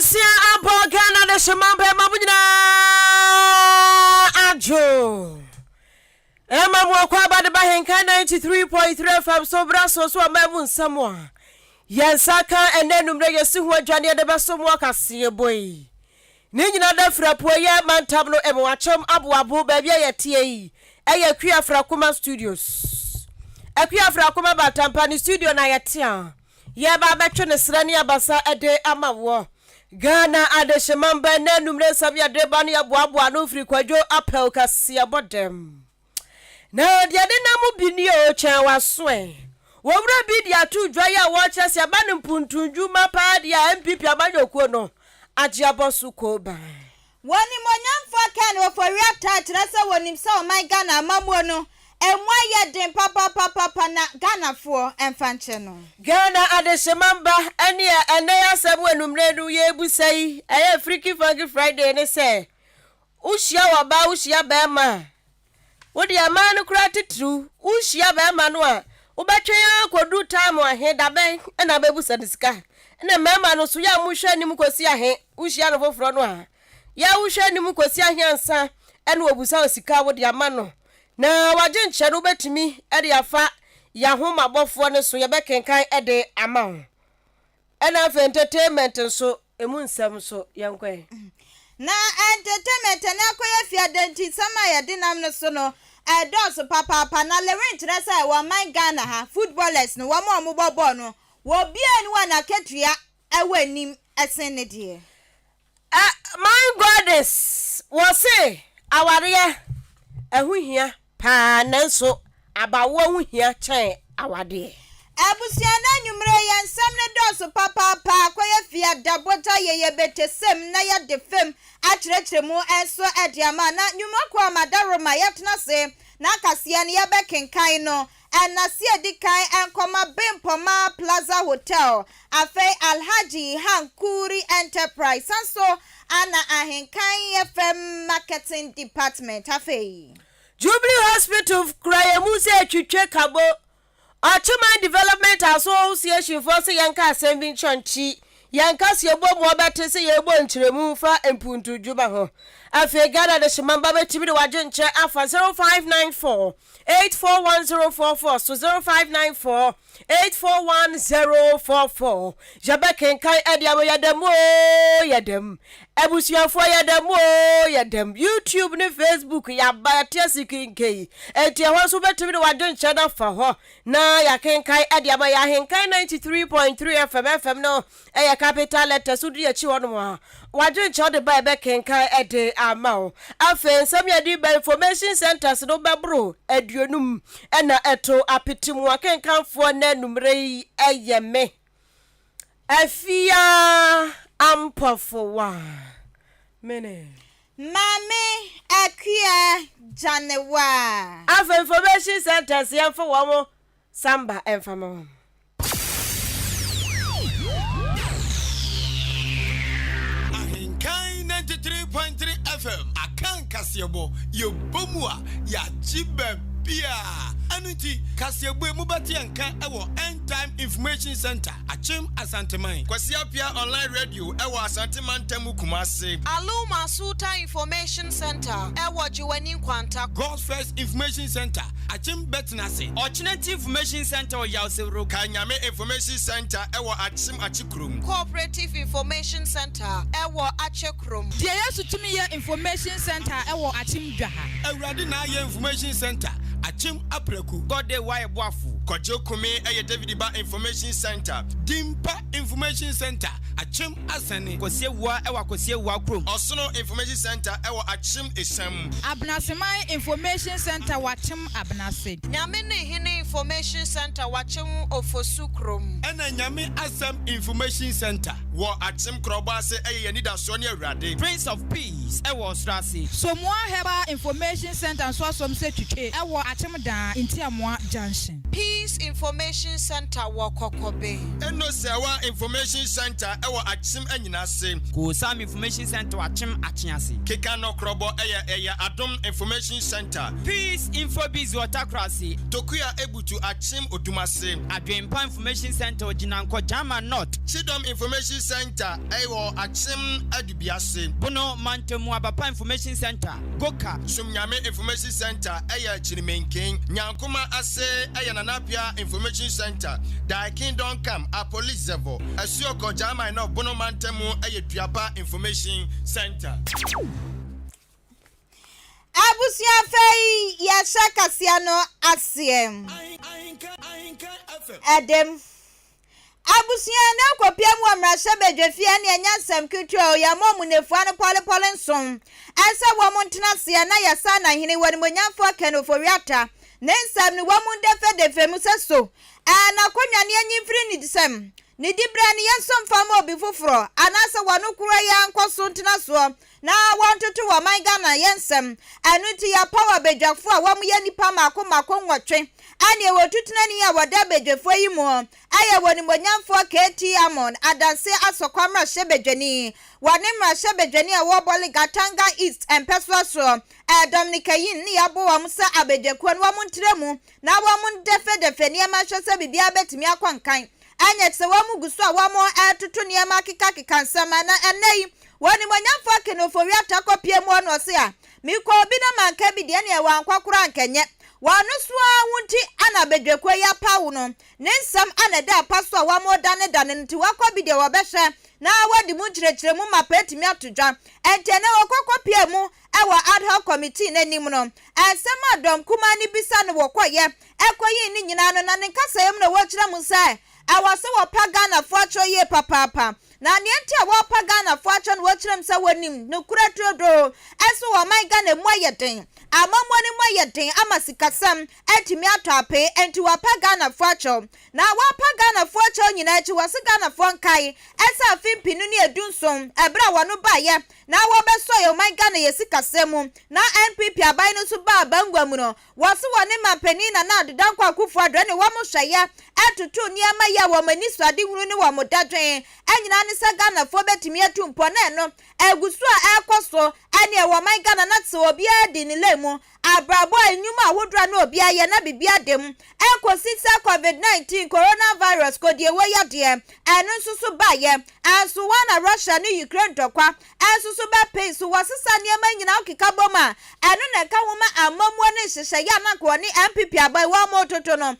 Abusia abo Ghana de shemambe mabujina ajo. Emma mwakwa bade Ahenkan 93.3 FM so braso so amabu nsamwa. Yansaka ene numre yesi ho adwane de beso mo Kasiebo yi. Ni nyina da frapo ye mantam no emwachem aboabo ba bia yetie yi. Eye Kua Frakuma Studios. Kua Frakuma batampa ni studio na yetia. Ye ba betwe ne sra ne abasa ede amawo. Ghana adeshemamba na numre sabia de ba ne aboabo no firi kwadwo Ahenkan Kasiebo dem. Na dia de na mu bini o chen wasoe. Wowura bi dia tu dwa ya wo chese aba ne mpuntunju mapa dia MPP abanyokuo no ajiabosu ko ba. Woni monyamfo kan wo for reata trese wonim se o my Ghana mamuo no emwa ye den papa na Ghana fo emfanche no. Ghana adeshemamba ene ya sabu enumre du ye busai eye Freaky Funky Friday ne se ushia waba ushia ba ma wodi amanu kura titru ushia ba ma no a ubetwe ya kodu time ahe dabe na bebusa disika na mema no so ya muhwe ni mkosi ahe ushia no foforo no a ya uhwe ni mkosi ahe ansa ene obusa osika wodi amano na waje nche no betimi ede afa ya homa bofo ne so ye bekenkan ede amawo ena for entertainment so emu nsam so yankwe Na entertainment na koye fi adenti sama ya dinam no so no dos papa na lewin trese wa my Ghana ha footballers no wa mo bobo no wo bia ni wa na ketua ewanim esen ne de my goddess was say aware ehuhia pa nanso abawo huhia chen awade Abusia na nwumre ya nsam ne dos papa koye fi adabota ye betesem na ya defem akyerɛkyerɛmu enso ediama na nwumako amadaroma yetna se na kasia ne ya bekenkan no enase edikan enkoma Bimpoma Plaza Hotel afei Alhaji Hankuri Enterprise so ana Ahenkan FM Marketing Department afei Jubilee Hospital krayemu se twetwe kabo Achuma Development Association for say yanka assembly chonchi yanka Kasiebo mo bete se yebo nkyeremu fa empuntu juba ho afi Ghana de shemamba betimi de waje nche afa 0594 841044 so 0594 841044 jabekenkan ediamo yadem ebusuafo yadem YouTube ne Facebook ya ba tiasikinkei etia ho so betimi de waje nche na fa ho na yakenkan ediamo ya Ahenkan 93.3 FM no eya capital letter so di achi wono ha waje nche de ba bekenkan ede amao afen sam ya di information centers no bebro aduonum ena eto apetimu akenkanfo na numre eyeme afia ampofo mene Mame Akua Janewa afen information centers yamfo wo samba enfamo Ahenkan 93.3 FM Ahenkan Kasiebo yo bomua ya jibebia anuti Kasiebo mubati anka ewo End Time Information Center Achim Asanteman Kwasiapia online radio ewo Asanteman Temu Kumase Aluma Suta Information Center ewo Jiwani Kwanta God's First Information Center Achim Betnase Alternative Information Center o Yawsewro Kanyame Information Center ewo Achim Achikrum Cooperative Information Center ewo Achekrum Die Yasutumi ye Information Center ewo Achim Dwaha Awurade na ye Information Center Achim Apreku Gode Waye Boafu Kojo Kumi eye David Ba Information Center Dimpa Information Center Achim Asani Kosiewa ewa Kosiewa Krom Osono Information Center ewa Achim Esam Abnasemai Information Center wachim Abnase Nyamene Hine Information Center wachim Ofosukrum Ena Nyame Asam Information Center wo Achim Krobase eye Nida Sonia Rade Prince of Peace Phillips ewo Strasi. Somoa Herbal Information Center so some say twitwe ewo Achemda Intiamwa Junction. Peace Information Center Wakokobe. Eno Sewa Information Center ewo Achim Enyinase. Ko Sam Information Center Achim Achiase. Keka no krobo eya Adom Information Center. Peace Infobiz Watakrasi. Tokuya Ebutu Achim Odumase. Adwempa Information Center Jinanko Jama North. Chidom Information Center ewo Achim Adubiase. Bono Mantemu Abapa Information Center Goka. Sumnyame Information Center eya Chirimenken. Nyankuma Ase eya Nanapia Information Center. Da Kingdom Come a Police Zevo. Asioko Jama no Bono Mantemu eya Duapa Information Center. Abusia fei Ahenkan Kasiebo asiem. Adam Abusia na kwapia mu amrasha bedwefia ne anyasam kutua ya momu nefua no pole nson. Asa wo mo ntena sia na yasa na hene wani monyamfo kenoforiata. Nensam ni wo mu defe mu seso. Na konwa ne anyimfiri ni disem. Ni dibra ni yensom fama obi foforo. Anasa wano kura ya nkoso ntena so. Na wantutu wa Ghana yensem. Anuti ya power bedwafo a wo mu ye nipa mako nwotwe. Ani ewo tutuna ni ya wada bedwafo yi mu. Aye woni monyamfo KT Amon adanse asokwamra shebedwani. Wani mra shebedwani a wo boli Gatanga East empeswa so. Dominica yin ni abo wa musa abedwakon wa muntremu. Na wa mun defe ni ma hwese bibia betimi akwankan. Anya tse wa mu guso a wa mo atutu ni ma kika nsama na enei woni monyamfo kenofori atakopie mu ono se a miko obi na manka bi de ne wa nkwakura ankenye wanu soa wunti ana bedwekwa ya pawo no nensam ana da paso a wa mo dane nti wakobi de wo behwe na wadi mu kyerɛkyerɛ mu mapetimi atodwa ente na okokopie mu ewa ad hoc committee nanim no asem adom kuma ni bisa no wokoye ekoyi ni nyina no na ne nkasayem no wokyerɛ mu sai awase wo pagana fo atro ye papa na ne enti a wo pagana fo atro no wokyerɛ mu sa wonim no kura trodo eso wo Ghana mu ayeden amamoni mu ayeden amasikasam etimi atoape enti wo pagana fo atro na wo pagana fo atro nyina echi wose Ghana fo nkai esa afimpinu ni edunsom ebra wono baye na wo beso yo Ghana yesikasem na NPP abai no so ba bangwa mu no wose woni mampani na adedankwa akufo adre ne wo mo hweye atutu niama ya wo mani swade hunu ne wo mo dadwen anyina ne sa Ghana fo betimi atumpo na no egusu a ekoso ane wo Ghana na tse obi adi ne lemu abrabo enyuma awodra na obi aye na bibia dem ekosi sa COVID-19 coronavirus kodie wo yade eno nsusu baye anso wana Russia ne Ukraine dokwa anso so ba pay so wasesa niama nyina okika boma eno na ka homa amamuo ne hyehye ya na ko ni MPP abai wo mo toto no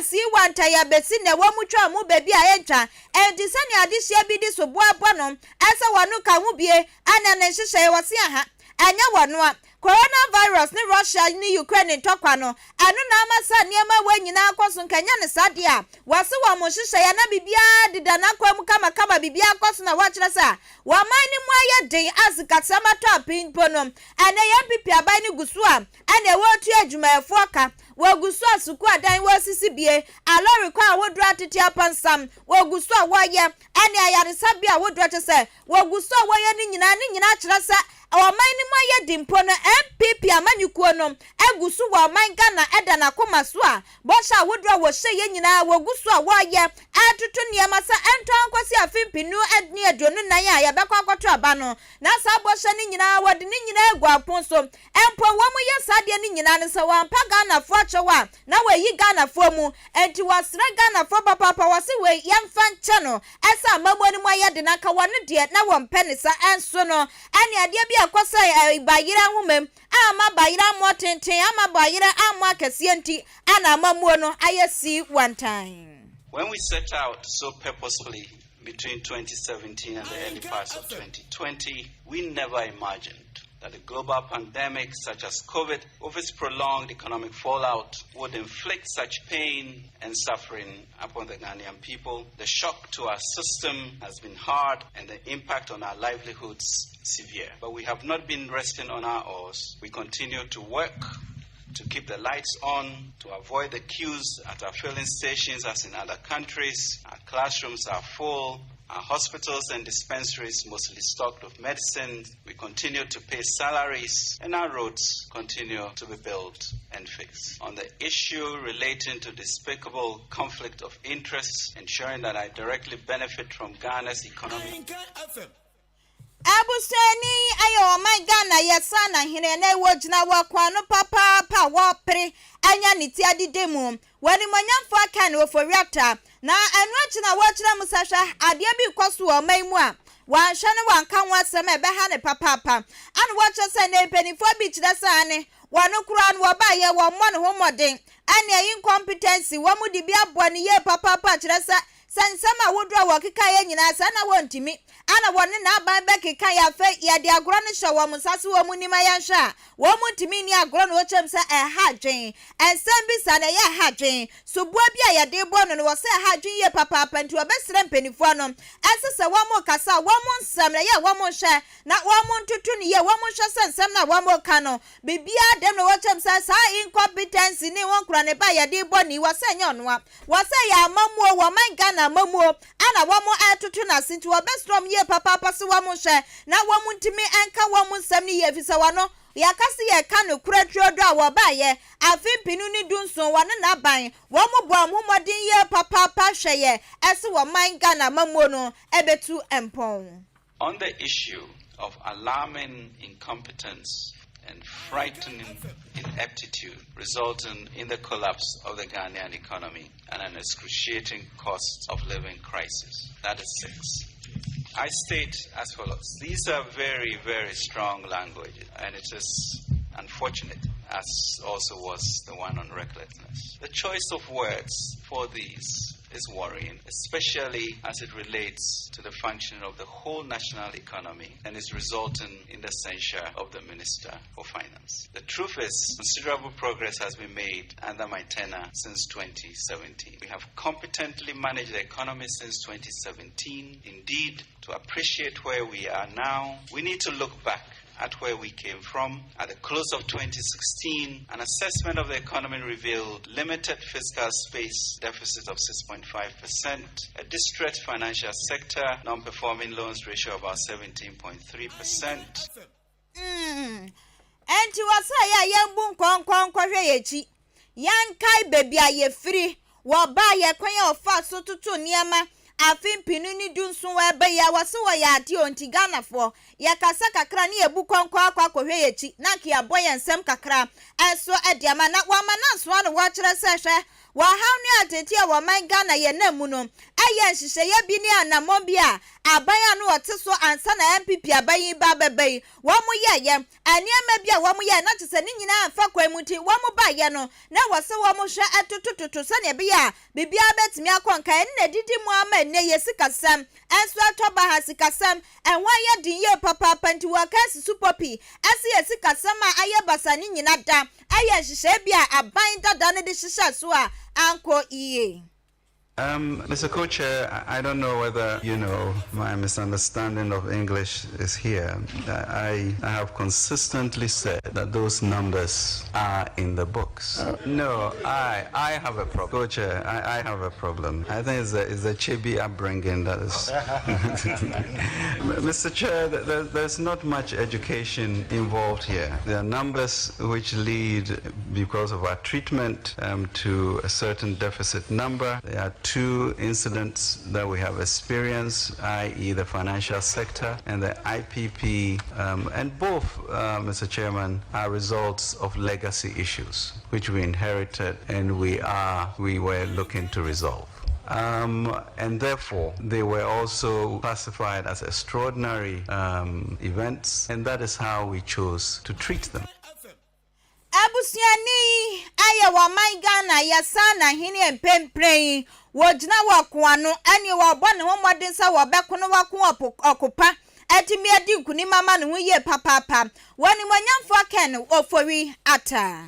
si wanta ya besi ne wo mutwa mu baby ayentwa enti sani adehia bi di so boabo no asa wanu ka hu bie ana ne hyehye wase aha anya wanu a coronavirus ni Russia ni Ukraine tokwa no anu na amasa niema wanyina akoso nkanya ne sade a wase wa mo hyehye ya na bibia dida na kwam kama bibia akoso na wachira sa wa mani mu ayeden azikata mato apinpo no ana ya pipi abai ni gusu a ana wotu adwumayefo aka wagusu asuku adan wasisi bie alori kwa awodra tete apansam wagusu a woye ana ayaresa bia awodra tese wagusu a woye ni nyina kyerɛ sɛ awamani mu ayedimpo no MPP amanyukuo no egusu wa Ghana eda na koma so a bosha awodra wo hye nyina wagusu a woye atutu niema sa enton kwasi afimpinu edni adwonu nan a yabekwa akoto aba no na sa bosha ni nyina wode ni nyina egu apon so empo wo mu ye sade ni nyina ne sa wampa Ghana fo achewa na wayi Ghana fo mu enti wasra Ghana fo papa wase we yemfa nche no esa amamoni mu ayede na ka wone de na wompe ne sa enso no ane ade bi akosa bayira humem ama bayira motenten ama bayira ama kasienti ana amamuo no ayesi one time. When we set out so purposefully between 2017 and the early parts of 2020, we never imagined that a global pandemic such as COVID, with its prolonged economic fallout, would inflict such pain and suffering upon the Ghanaian people. The shock to our system has been hard and the impact on our livelihoods severe. But we have not been resting on our oars. We continue to work to keep the lights on, to avoid the queues at our filling stations as in other countries. Our classrooms are full. Our hospitals and dispensaries mostly stocked with medicines. We continue to pay salaries, and our roads continue to be built and fixed. On the issue relating to despicable conflict of interests, ensuring that I directly benefit from Ghana's economy. Abusani ayo my Ghana yesana hine na wojina wakwano papa wapre anya niti adidemu wani manyamfo aka ne oforiata na anu achina wachira musahwa ade bi kwaso o maimu a wanhwe ne wanka wasem ebe ha ne papa anu wacha se ne penifo bi kire sane wano kura no ba ye wo mo ne homoden ane incompetency wo mu di bi abo ne ye papa kire sa sansama wodro wakika ye nyina sa na wontimi ana wonne na aban bekika ya fe ya de agoro ne hye wo musase wo munima ya hye wo muntimi ni agoro no chem se hadwen ensem bi sa na ya hadwen subua bi a ya de bo no wo se hadwen ye papa nti obesere mpanifo no esese wo mu kasa wo mu nsem na ye wo mu hye na wo mu ntutu ne ye wo mu hye sensem na wo mu ka no bibia dem no wo chem se sa incompetency ni won kura ne ba ya de bo ni wo se nyonoa wo se ya mamuo wo man Ghana mamuo ana wo mu atutu na sinti wo bestrom ye papa se wo mu hye na wo mu ntimi enka wo mu nsem ni ye fisa wano yakasi ye ka no kuratro do a wo ba ye afimpinu ni dunson wane na ban wo mu bo amhomodin ye papa hye ye ese wo man Ghana mamuo no ebetu empon. On the issue of alarming incompetence and frightening ineptitude resulting in the collapse of the Ghanaian economy and an excruciating cost of living crisis. That is 6. I state as follows. These are very, very strong language, and it is unfortunate, as also was the one on recklessness. The choice of words for these is worrying, especially as it relates to the functioning of the whole national economy and is resulting in the censure of the Minister for Finance. The truth is, considerable progress has been made under my tenure since 2017. We have competently managed the economy since 2017. Indeed, to appreciate where we are now, we need to look back at where we came from. At the close of 2016, an assessment of the economy revealed limited fiscal space, deficit of 6.5%, a distressed financial sector, non-performing loans ratio of about 17.3%. Enti wasa ya yembu nkonkon yechi yankai baby aye free wo ba ye kwan ya ofa so tutu niama afimpinu ni dunsun wa be ya wase wo ya ade onti Ghanafo ya kasa kakra ni ebu konkon akwa yechi na ki aboye nsem kakra enso ediama na wa mananso anu wa kire se hwe wa hawni ateti a wa man Ghana ye namu no aye nhihye ye bi ni anamon bi a abaya no wote so ansa na MPP abayin ba bebai wo mu ye aniema bi a wo mu ye na tese ni nyina amfa kwamuti wo mu ba ye no na wose wo mu hwe atotototo se ne bi a bibia betimi akonka na didi mu ama ne ye sikasam enso atoba ha sikasam enwa ye din ye papa panti wa kasi supopi ase ye sikasam a aye basa ni nyina da aye nhihye bi a aban dada ne de hihye so a anko iye. Mr. Co-Chair, I don't know whether you know my misunderstanding of English is here. I have consistently said that those numbers are in the books. No, I have a problem. Co-Chair, I have a problem. I think it's a Chibi upbringing that is. Mr. Chair, there's not much education involved here. There are numbers which lead, because of our treatment, to a certain deficit number. There are 2 incidents that we have experienced, i.e. the financial sector and the IPP, and both, Mr. Chairman, are results of legacy issues which we inherited and we were looking to resolve. And therefore, they were also classified as extraordinary events, and that is how we chose to treat them. Abusiani aya wa man Ghana yasana hini empemprei wojina wakwano ani wa bone ho modin sa wo bekono wako okopa etimi adi nkuni mama ne ho ye papa woni mwanyamfo ken ofori ata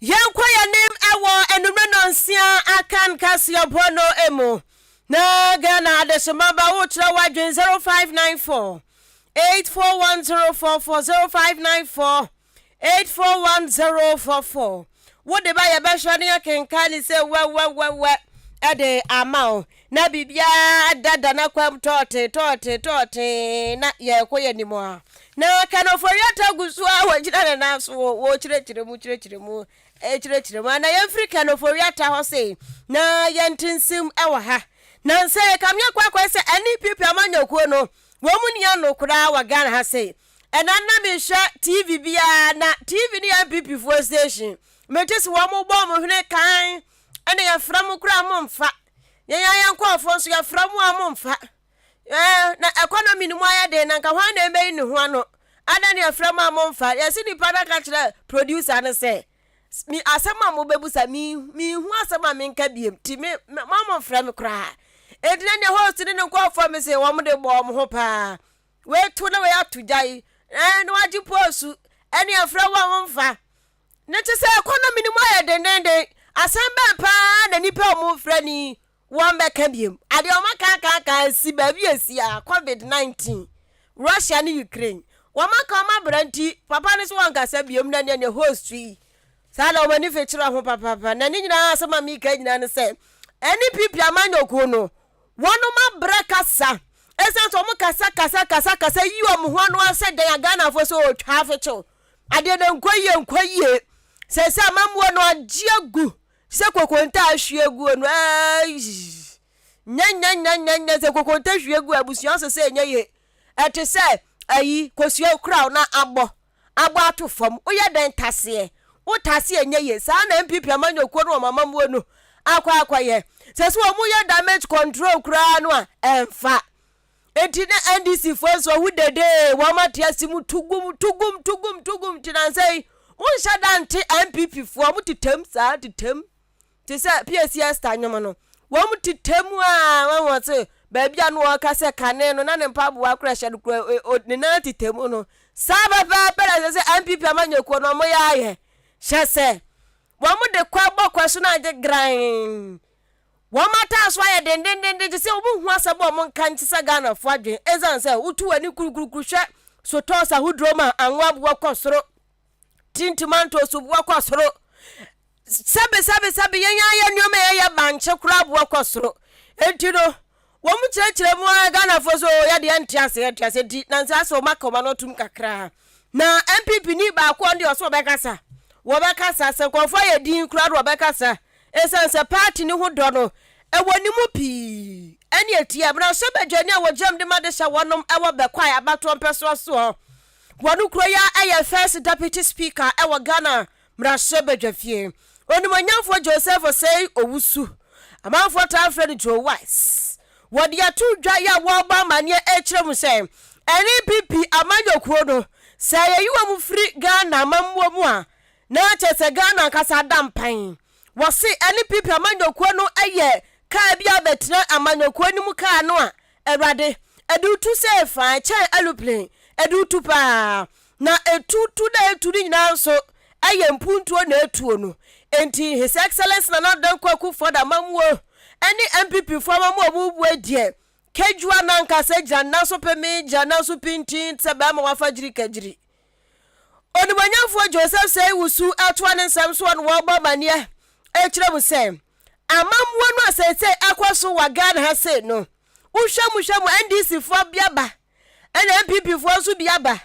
yankwa ya nim ewo enumre nonsia Ahenkan Kasiebo no emo na Ghana adesomaba wo kira wadwen 0594 841044 0594 841044 wo de ba ye be hwani Ahenkan ni se we ade amao na bibia dada na kwam tote na ye koye ni mo na kanoforiata gusu a wajira na so wo chirechire mu na ye Africa kanoforiata ho sei na ye ntinsim ewa ha na se kamya kwa se ani pipi amanyakuo no wo munia no kura wa Ghana ha sei enanna me hwe TV bia na TV ni ya pipi for station metesi wo mo bo mo hwene kan ene ya framu kura mo mfa ya nkofo so ya framu amomfa na economy ni mo ayade na nka hwan na emei ni ho ano ada ne ya framu amomfa ya si ni pada ka kire producer ne say mi asema mo bebusa mi hu asema mi nka biem ti me mama frame kura edina ne host ni nkofo me say wo mo de bo mo ho pa we to na we atujai no waji posu ene ya framu amomfa ne te say economy ni mo ayade asamba pa na nipa mo frani one back kabiem ade o maka si ba bi asia COVID-19 Russia ni Ukraine wo maka ma branti papa ne so wanka sabiem na ne host yi sala o mani fechira ho papa na ni nyina asama mi ka nyina ne se eni pipi amanyoku no wono ma brekasa esa so mo kasa yi o mo ho no ase dan Ghana fo so twa fecho ade de nkoye se amamuo no agiagu se kokonta ahwiegu no nya se kokonta ahwiegu abusuan se se nye ete se ayi kosua kura na abo atofom oye den tase o tase nye sa na MPP amanyokuo no mamamuo no akwa ye se so mu ye damage control kura no a emfa eti na NDC fo so hu dede wo matia simu tugum tinansei unsha dante MPP fo mu titem sa titem tisa PSS tanyomo no wo mu titemu a wo se ba bia no ka se kane no na ne mpabu akra hye no ne na titemu no saba ba pera se MPP amanyokuo no mo ya ye hye se wo mu de kwa bokwa so na age gran wo mata so ya den se wo hu asabo mo kan tisa Ghana fo adwen ezan se utu ani kurukuru hye so tosa hudroma anwa bo kwosoro tintimanto so bo kwosoro sabe yanya nyoma ya banche kura bo kwosoro entino wo mu chirechire mu Ghana fo so ya de antiase di na nsa so makoma no tum kakra na MPP ni ba ko ndi oso bekasa wo bekasa se konfo ya din kura ro bekasa esense party ni hodo no ewoni mu pi eni etie bra so bedwani a wo jam de madesha wonom ewo bekwa abato mpeso so wonu kuro ya eye first deputy speaker ewo Ghana mrashe bedwafie onimanyafo Joseph say owusu amanfo ta Fred Joe Wise wodi atudwa ya wo ba mane ekirem say NPP amanyokuo no say yeyiwa mu free Ghana mammo mu a na chese Ghana kasa dampan wo se NPP amanyokuo no eye ka bia betina amanyokuo ni mu ka no a ewrade edutu say fa chen aluplane edutu pa na etutu na eturi nyina so aye mpuntuo na etuo no enti his excellence na dan kwaku for da mamwo ani MPP for mamwo bubu adie kejua na nkasa jana so peme jana so pintin seba ma wafajiri kajiri onimanyafo Joseph say wusu atwa ne nsam so no wo babania ekire mu say amamwo no asese akwaso wa Ghana ha say no uhwamu NDC fo biaba ene MPP fo so biaba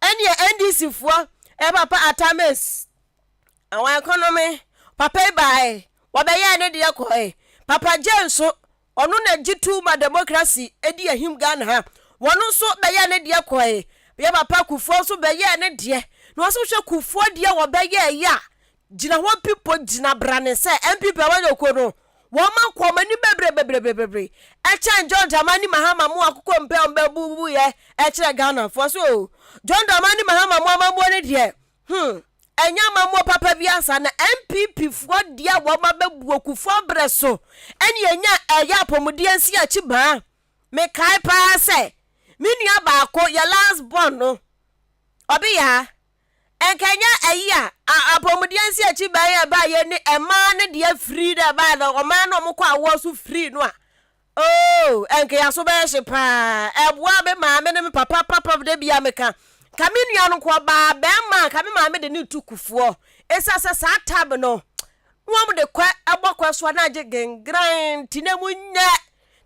ene NDC fo papa atames our economy papa bai wabaya ne de yakoi papa jenso onu na jitu ma democracy edi ahim Ghana ha wono so baya ne de yakoi ya papa kufo so baya ne de no so hwe kufo de wabaya ya gina ho pipo gina brane se MPP awanyoko no wo ma kwomani bebre echa John Dramani Mahama mu akoko mpe ombebubu ye echa Ghana fo so John Dramani Mahama mu amambo ne de enya mammo papa biasa na MPP fo dia wo ma bebu okufo breso eni enya eya apomodiansi achi ba me kai pa se minua ba ko ya last born no obi ya enkenya eya apomodiansi achi ba ya ba ye ni ema ne dia free da ba da o ma no mo kwa wo so free no a oh enkenya so ba she pa ebua be ma me ne me papa de bia me ka kaminu anu kwa ba be ma kami ma me de ni tukufuo esasa sa tab no One de kwa abokwa so na je gengran tinemu nya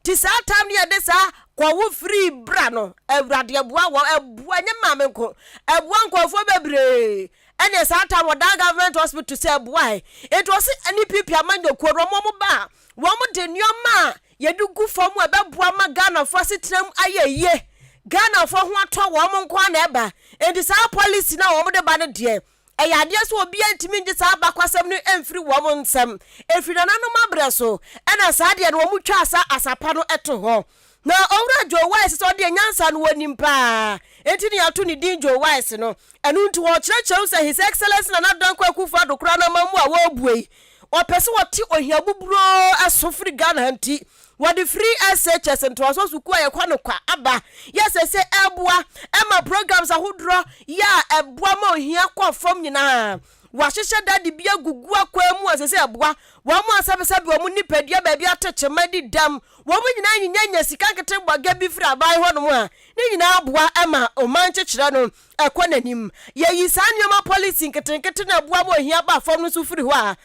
ti sa tam ne de sa kwa wo free bra no awrade aboa wo aboa nya mame ko aboa nkofo bebre ene sa tam wo da government hospital say aboa it was any people amanyo ko romo mo ba wo mo de nyoma yedugu fom abeboa ma Ghana fo sitrem ayeye Ghana fo ho ato wo mo nko na eba enti sa policy na wo mo de ba ne de eyade so obi antimi nje sa abakwasem no emfiri wo mo nsem efiri na no mabre so ena sa de no wo mu twa asa asapa no eto ho na owura Joe Wise so de nyansa no wonim pa enti ne ato ne din Joe Wise no enu nti wo kyerɛkyerɛ say his excellence na nadan kwakufu adokura na mamu a wo buei opese woti ohia buburo asofri Ghana nti wadi free SHS nto aso suku ayekwa no kwa aba yes say eboa ema programs ahodro ya eboa ma ohia kwa fom nyina wahyehyɛ dade bia gugu akwa mu asese eboa wo mu asabesabe wo mu nipadua ba bia techemadi dam wo mu nyina nyanya sika kete boga bi firi abai ho no mu a ni nyina aboa ema o man kyekyere no ekwa nanim ye yi sanyoma policy nkete na eboa ma ohia ba fom no so firi ho a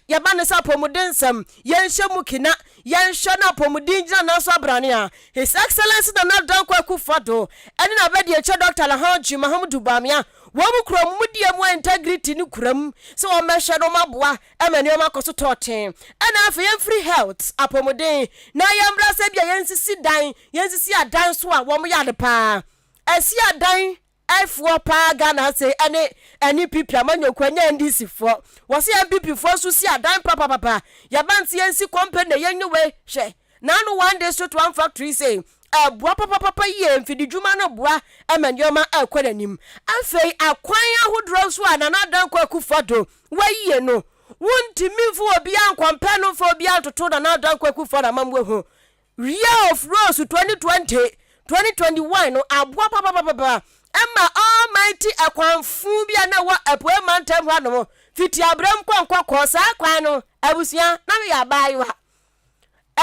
ye ba ne sa pomudensam ye nhye mu kina ye nhye na pomudin gina na so abrane a his excellence na nadan kwakufu do ene na be de eche Dr. Alhaji Mahamudu Bamia wo mu krom mu die mu integrity ni kuram so o mehwe no maboa emani o makoso toten ena afa ye free health apomuden na yamra se bia yensisi adan so a wo mu yade pa asi adan F4 pa Ghana say any people amanyo kwanya ndisi fo wo se MPP fo so si adan papa yabanti yensi company yenyewe hwe na no one day so to one factory say boa papa ye mfidi dwuma no boa emandioma akwananim afei akwan ahodro so ana nadan kwakufodo waye no wontimi mfu obi ankwampa no fo obi antoto na nadan kwakufodo na mamwe ho year of rose 2020 2021 no aboa papa Emma almighty akwanfu bia na wa apoe mantem hwa no fiti abram kwankwa kosa kwan no abusia na we abayiwa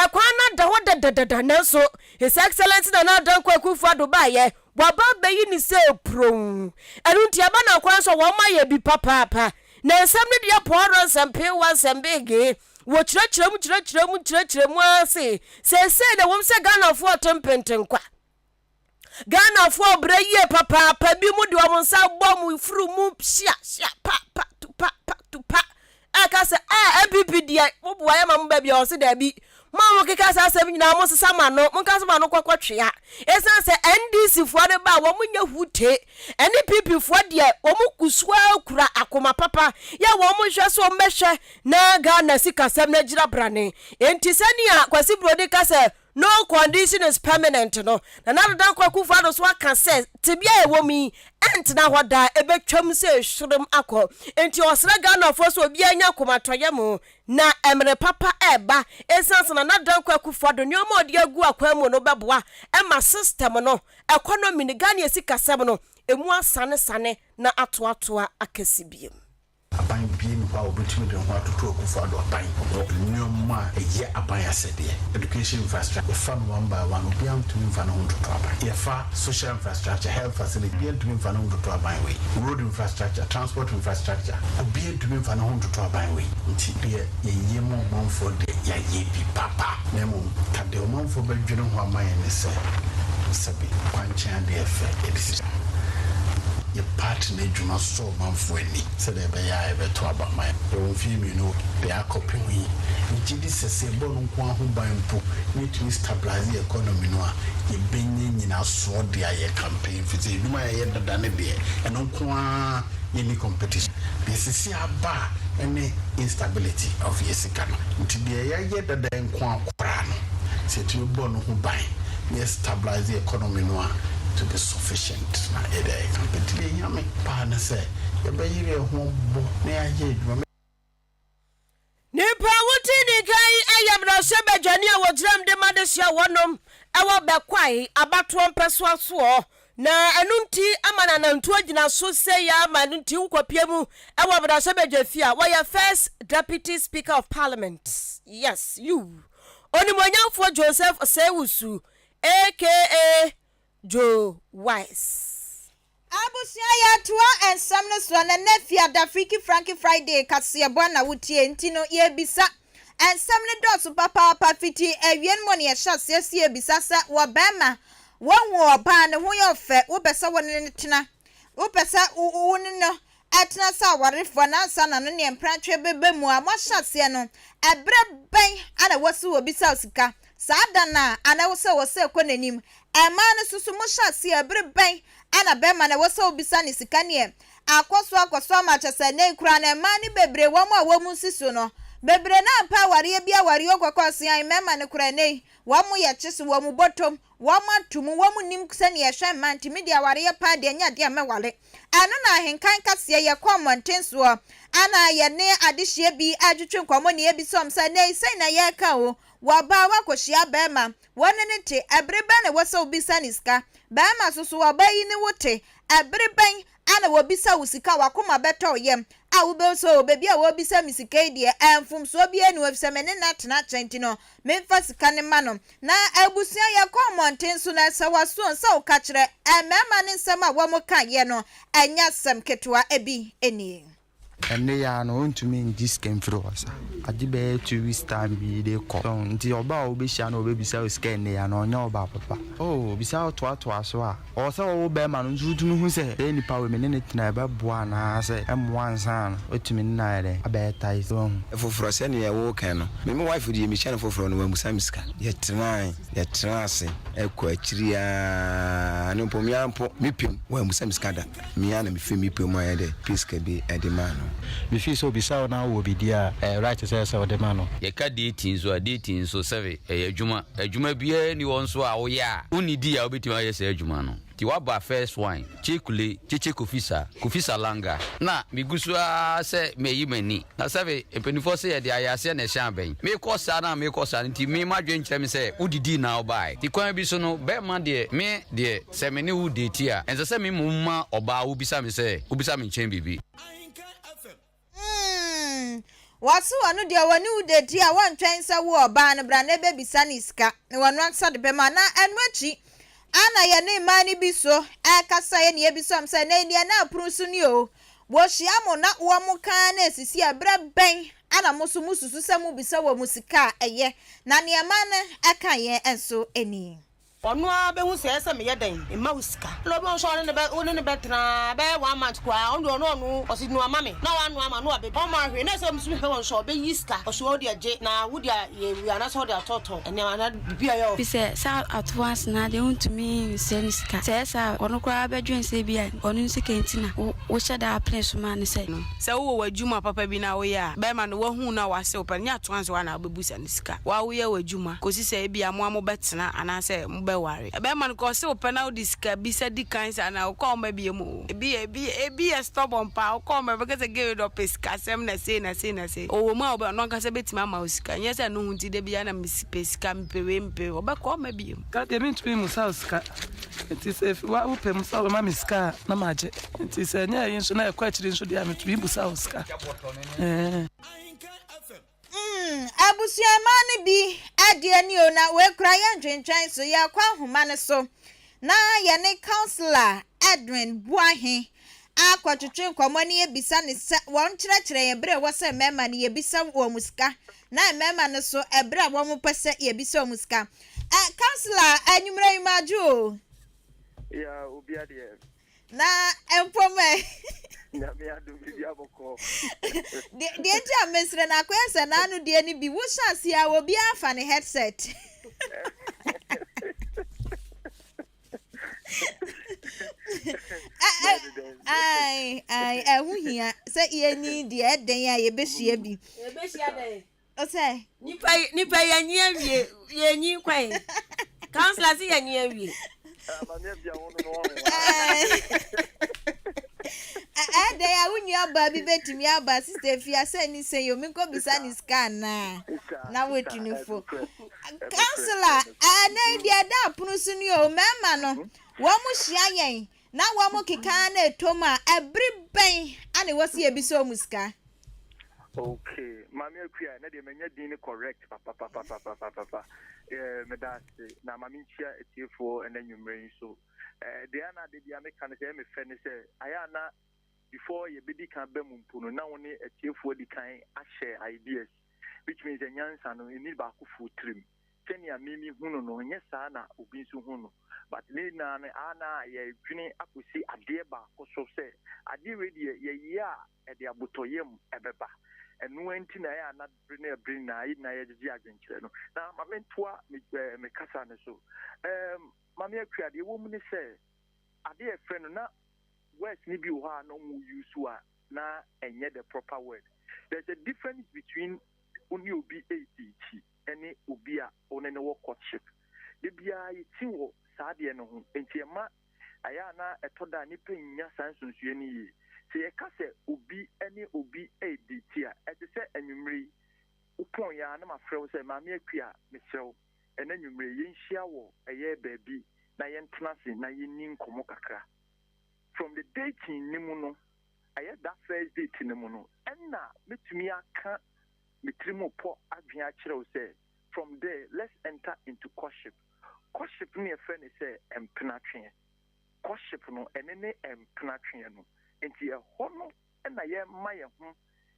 ekwana da ho dadadada nanso his excellence na dan kwakufu adoba ye baba bayi ni se prom enu ntiaba na kwan so wo ma ye bi papa na nsem ne de poro nsempe wa nsembege wo kyerɛkyerɛ mu ase se na wo se Ghana fo tempenten kwa Ghana fo breye papa bi mu de wo nsa bɔ mu furu mu hia pa aka se MPP dia wo bo ya ma mu ba bia o se da bi ma wo keka sa asem nyina mo sesa ma no mo nka so ma no kwakotwea esa se NDC fo de ba wo mu nya hute NPP fo de wo mu kusua kura akoma papa ya wo mu hwe so mehwe na Ghana sikasem na gira brane enti sania kwasi brode ka se no condition is permanent no na nadan kwakufu ado so aka se tibia e wo mi ent na hoda ebetwam se hwurem akọ enti osra Ghana fo so obi anya komatoye mu na emre papa eba essence na nadan kwakufu ado nyoma odi agu akwa mu no beboa ema system no economy ni Ghana esikasem no emu asane na atoatoa akasibiem aban bien wa obetumi de ho atoto okufu ado aban nyoma eye aban asede education infrastructure fan one by one obi antumi fa no ho toto aban ye fa social infrastructure health facility bi antumi fa no ho toto aban we road infrastructure transport infrastructure obi antumi fa no ho toto aban we nti ye mo monfo de ya ye bi papa nemo tade o monfo badwene ho aman ne se sabi kwanchan de efe edisi your partner do not so manfo ani se de be ya ebe to abama e won fi mi no they are copying we nti se bonu nko ahoban mpo need to stabilize the economy no a ye benye nyina so de aye campaign fi se duma ye dada ne de eno nko a ye ni competition this is aba any instability of yesika no nti de ye dada nko akora no se ti bonu ho ban ye stabilize the economy no a to be sufficient na ede completely nyame pa na say e be yire ho bo na ya ye dwuma nipa wuti ni kai ayamra shebe dwane a wogiram de madesia wonom ewo bekwai abato mpeso aso na enunti amana na ntu agina so say ya manunti ukopie mu ewo bra shebe dwafia wo ya first deputy speaker of parliament yes you onimonyamfo Joseph Sewusu aka Joe Wise Abusia ya toa ensam no so na nafia da Frankie Friday Kasiebo na wutie ntino ye bisa ensam ne dot papa fiti awien mo ne ye hyase sie bisa sa wo bema wonwo oba ne ho ye ofe wo besa woni ne tena wo pesa wo ne no atena sa warefo na ansa na no ne mpratwe bebe mu a mo hyase no ebre ben ana wosi wo bisa osika sada na ana wose konanim ema ne susu mo hyase ebre ben ana bema na wose obisa ne sika ne akoso ma chese ne kura na ema ni bebre wo ma wo mu sisu no bebre na pa ware bia ware okwakwase an mema ne kura ne wo mu ye chese wo mu botom wo ma tumu wo mu nim kse ne ye hwe manti media ware pa de nya de mewale ano na Ahenkan Kasiebo ye komontenso ana ye ne adehye bi adwetwe nkomo ne bi som sa ne sei na ye ka o waba wakohia bema wone ne te ebrebe na wose obisa niska bema soso waba yi ne wote ebreben ana wobisa usika wakoma beto yem a wube so obebi a wobisa misika die enfum so bi enu ofisa mene na tena chenti no memfa sika ne ma no na abusia ya komonten so na sawaso nsa uka kire emema ne nsem a wo mo kan ye no enya sem ketua ebi eni ene ya no ntumi ndis kemfro wasa agibe 2 weeks time bi de ko nti oba obehia na obebisa osika ene ya no onya oba papa oh bisa to aso a o se wo be ma no ntumi hu se e nipa we menene tena ba boa na se emwansa no otumi na ere abetai so foforo se ne ye wo kan no me wife di mi chane foforo no wamusa miska ye tena ase ekọ akiri a no pomi ampo mipim wamusa miska da mi ana mi fe mipim aye de piska bi edema mi fi so bisa na wo bidia right say so de mano ye ka dating so save adwuma bia ni won so a wo ya unidi a obetima ye say adwuma no ti waba first wine chekule cheche kofisa langa na migusu a se meyi mani na save empenifo se ye de ayase na hyan ben me kosa nti me madwen kyerem se udidi na obai ti kwan bi so no be ma de se me ne wo date a ense se me mumma oba wo bisa me se wo bisa me nchen bibi wasu wanu de wani udeti a won twen se wo oba na bra na bebisa ni sika wonu ansa de be ma na enwachi ana ye ne mani bi so akasa ye ne bi so am se na ni na aprusu ni o wo hia mo na wo mo kan na esisi abra ben ana musu se mu bisa wo musika eye na ne ma na aka ye enso eni onu abe hu se ese me yeden e ma usika lo be so ne be woni ne betra be 1 month kwa onu osinu ama me na wanu ama no abe o ma hwe na se musu be won so be yiska o so de je na wo de ye wi ana so de atoto ene ana bibia yo bi se sa advance na de untumi seniska se sa onu kwa be dwen se bia onu nsika ntina wo sheda place ma ne se no se wo wadwuma papa bi na wo ya be ma no wo hu na wase opani advance wa na abebusa nisika wa wo ya wadwuma kosi se bia mo betena ana se ware ebe man ko se opena diska bisa di kansa na ko ma bi mu ebi stubborn pa ko ma be se give do pesika sem na se o ma oba no kan se betima ma osika nya se no hunti de bia na pesika mpe oba ko ma bi mu ka de mint mu sa osika nti se wa upem sa ma miska na maje nti se nya yin so na kwa chiri nso dia metu ibu sa osika abusia mani bi adie ni ona we kra ya ntwentwan so ya kwa homa ne so na ye ne counselor Edwin Buahe akwatwetwe nkomo ne ebisa ne won kyerɛkyerɛ ye bre wo se mema ne ebisa wo musika na mema ne so ebre wo mu pese ebisa wo musika counselor anwumra imaju ya obi ade na empome na me adu bibia boko de ntia mesre na kwese na anu de ni bi wo hyase a wo bia fa ne headset ai ehuhia se ye ni de eden a ye behia bi den o se nipa yanyi awie yanyi kwan counselor si yanyi awie de ya unya ba bi betimi aba sister fia se ni se yo mi ko bisa ni scan na wetunifo counselor na dia da punu su ni o mema no wo mu hia yen na wo mu keka na etoma every ben ane wo se ebisa o muska Okay, Mammy Quia, and the Dini correct, papa. Medasi, now Mammy Chia, it's here for, and then you may so. Diana, the American, the friend say, Ayana, before you be can Bemumpuno, now only a tier for the kind, I share ideas, which means a young son in Nibaku food trim. Kenya Mimi Huno, no, yes, Anna, Ubisu Huno. But Lena Anna, ye Juni Akusi, a dear bar, so say, I did ready ye at the Abutoyem, Ebeba. And when Tina not bring na Jagan. Now, my mentor, me Cassana so. Mamma Cria, the woman say, a dear friend, not West Nibiwa, no more use na and yet the proper word. There's a difference between only Ubi ADT and Ubia on a courtship. The Bia, it's Sadiano, and Tiama, Ayana, a Toda Nipping Yasansun Sueni. See a cassette ubi any ubi a detia as I said and you may upon ya my friend say mammy quia Michelle and then you may yin shower a year baby na yen transi na yin komokakra from the dating nimuno I had that first date in the mono and now meet me I can't mitrimo po adviachero say from there let's enter into courtship me a friend say and penatrin courtship no and any and penatrin no into a honor and I am my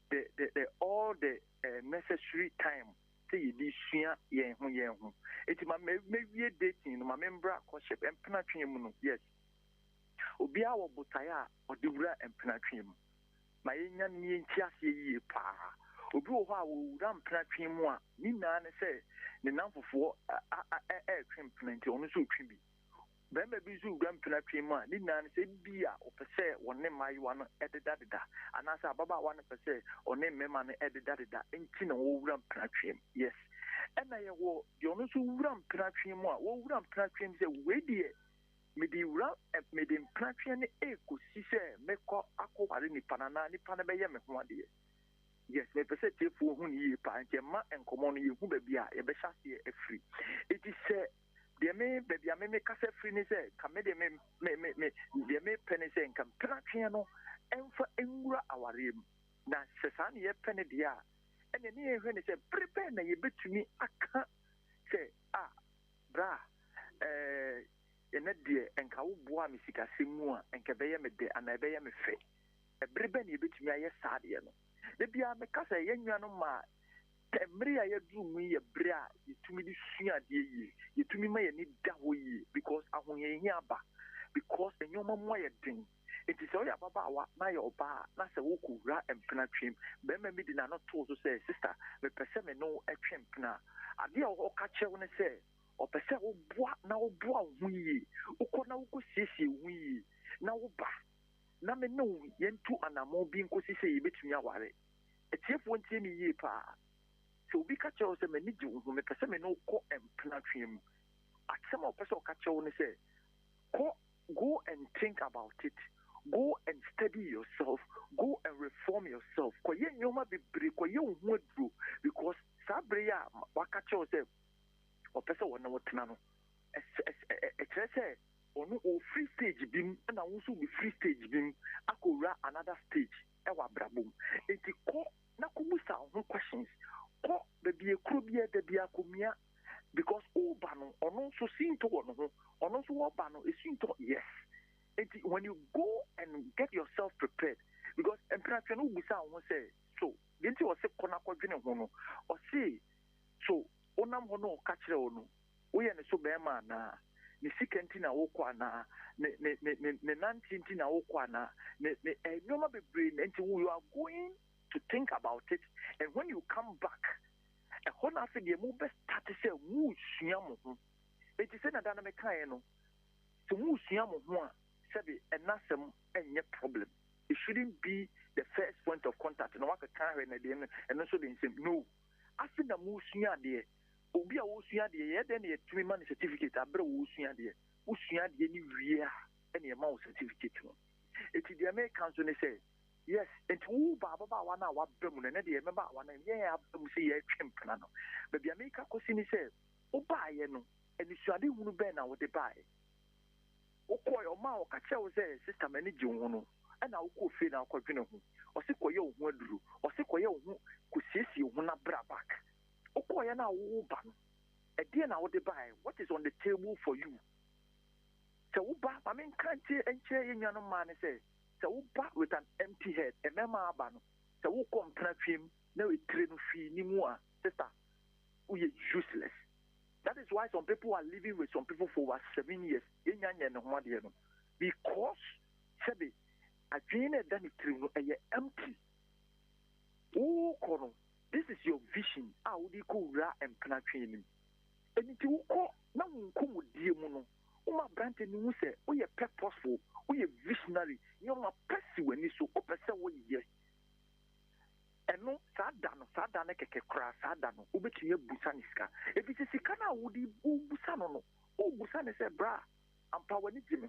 the all the necessary time to this year it's my maybe dating my member courtship and penetration yes Obia or Botaya or Dubra and penetration my young yin chassis pa Obu how will run penetration more Nina say the number for a cream plenty on the zoo tree. Bembe bizu grampina prima ni nan se bia o pese wonne mai wan ededadeda anasa baba wan pese one mema ne ededadeda enti na wo grampina prima yes ena ye wo yo no so grampina prima wo grampina prima se we die me di wura me di prima ne e ko sise meko akoware ni panana ni pana be ye me ho ade yes me pese tefu hu ni pa nke ma enkomo no ye hu ba bia ye be hyase e free it is the me baby me kase free ni say ka me de me de me penny say kan platwe no emfa enwura awarem na sesa ne ye penny dia ene ne ye hwe ni say prepare na ye betumi aka say bra ene de enka wo boa me sika semu a enka be ye me de ana be ye me fe ebrebe ne ye betumi aye saade no de bia me kase ye nwa no ma Temri ya do me ye bra yetumi di sua de yi yetumi ma ye ni da ho yi because ahonye hi aba because enyoma mo ye den it is all ya baba wa na ye oba na se wo kura empena twem be ma mi di na no to so say sister me pese me no etwe empena ade o ka che woni say o pese wo boa na wo boa ho yi uko na wo ko siesie ho yi na wo ba na me no yentu anamo bi nko sise yi betumi aware etiefo ntie ni yi pa so we catch us a minute you me person no go and plant him at some of person catch you say go and think about it go and study yourself go and reform yourself ko ye nyoma be bre ko ye hu adru because sabreya wakache o say o person wona wotena no say onu o free stage bim na wo so be free stage bim akora another stage e wa brabom enti ko na kubusa ho questions ko baby ekrobia da bia komia because oba no ono so sinto ono so oba no esinto yes when you go and get yourself prepared because empathy no busa ho say so genti o se kona kwadwene ho no o say so onam ho no ka kire o no wo ye ne so be ma na ne sikenti na wo kwa na ne nantinti na wo kwa na ne nyoma bebre nti you are going to think about it and when you come back a hona fe de mu best start say mu sua mo ho it is na dana me kan no so mu sua mo ho a sabe enasem enye problem it shouldn't be the first point of contact no waka kan hwe na de no so de nsem no afi na mu sua de obi a wo sua de ye de na yetumi man certificate abre wo sua de ni wie a ene ma wo certificate no it the Americans when they say yes, and who Baba Wana Wabum and the member one and yeah, see a champion. But the America Cosini said, oh, buy no, and you should do better now what they buy. Oh, boy, or ma, Cacho says, Sister Manager, and I'll go feed our continent, or sick or you won't do, or sick or you now ban a dear now the buy what is on the table for you so uba I mean can't and chair in your man say so uba with an empty head a mema ban so who come him no it train fee ni more sister we are useless. That is why some people are living with some people for over 7 years because sabi a dream that it empty. Oh, Kono, this is your vision. How do you go and penetrate? And it will call now come with dear mono. My brand new say, we are purposeful, we are visionary. You're my person when you so open way. And no, Sadana crass, Sadano, Ubetia Busaniska. If it is a cana, would you Busano? Oh, Busan said, bra, and power needs him.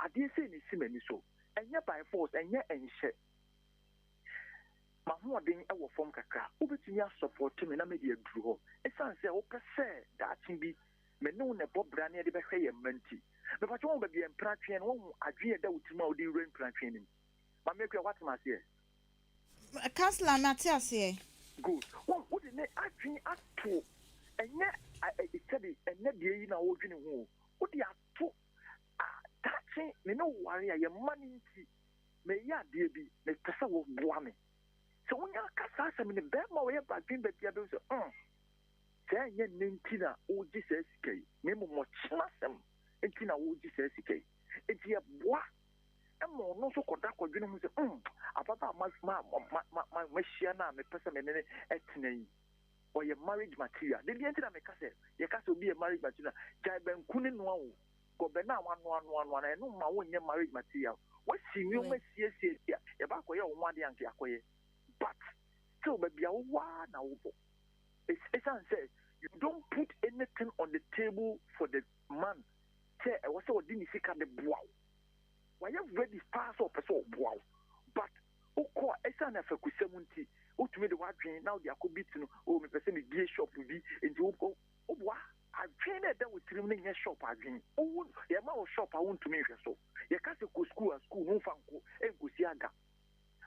I didn't say any simony so, and yet by force, and yet and shit. Mahmoud being our form kaka, Ubetia support him in a media drew. A son say, oh, per se, that can be Menon a Bob Brania de Behay and Menti. But what won't be in Pratry and one, I dream that would tomorrow the rain training. But make your what must say. Councillor Matthias here. Good. What did I dream at two? And yet, I said it, and net the in our ordinary home. What the two? That thing, me no worry, your money, may ya dear be, the person of Buame. So when you cast some in the bed, my way back in the Diablo, say, ye Nintina, O Jesus, Nemo more chasm, and Tina O Jesus, it's your bois. And more no so contact with you, about my Messiana, my person, and etnay, or your marriage material. The answer I make say, your castle be a marriage material. Jaiben Kunin one, go Bena 111, I know my own marriage material. What see you may see about your one young Yakoye. But so, baby, one now. It's says you don't put anything on the table for the man. Say, I was so didn't see the wow. Why you ready pass up a so wow? But okay, it's an affair with 70. Oh, to me the watching now they are committing. Oh, my person is gear shop to be into oh wow. I trained that with trimming a shop again. Oh, your mouth shop I want to make so. You can't go school no fanko and go see aga.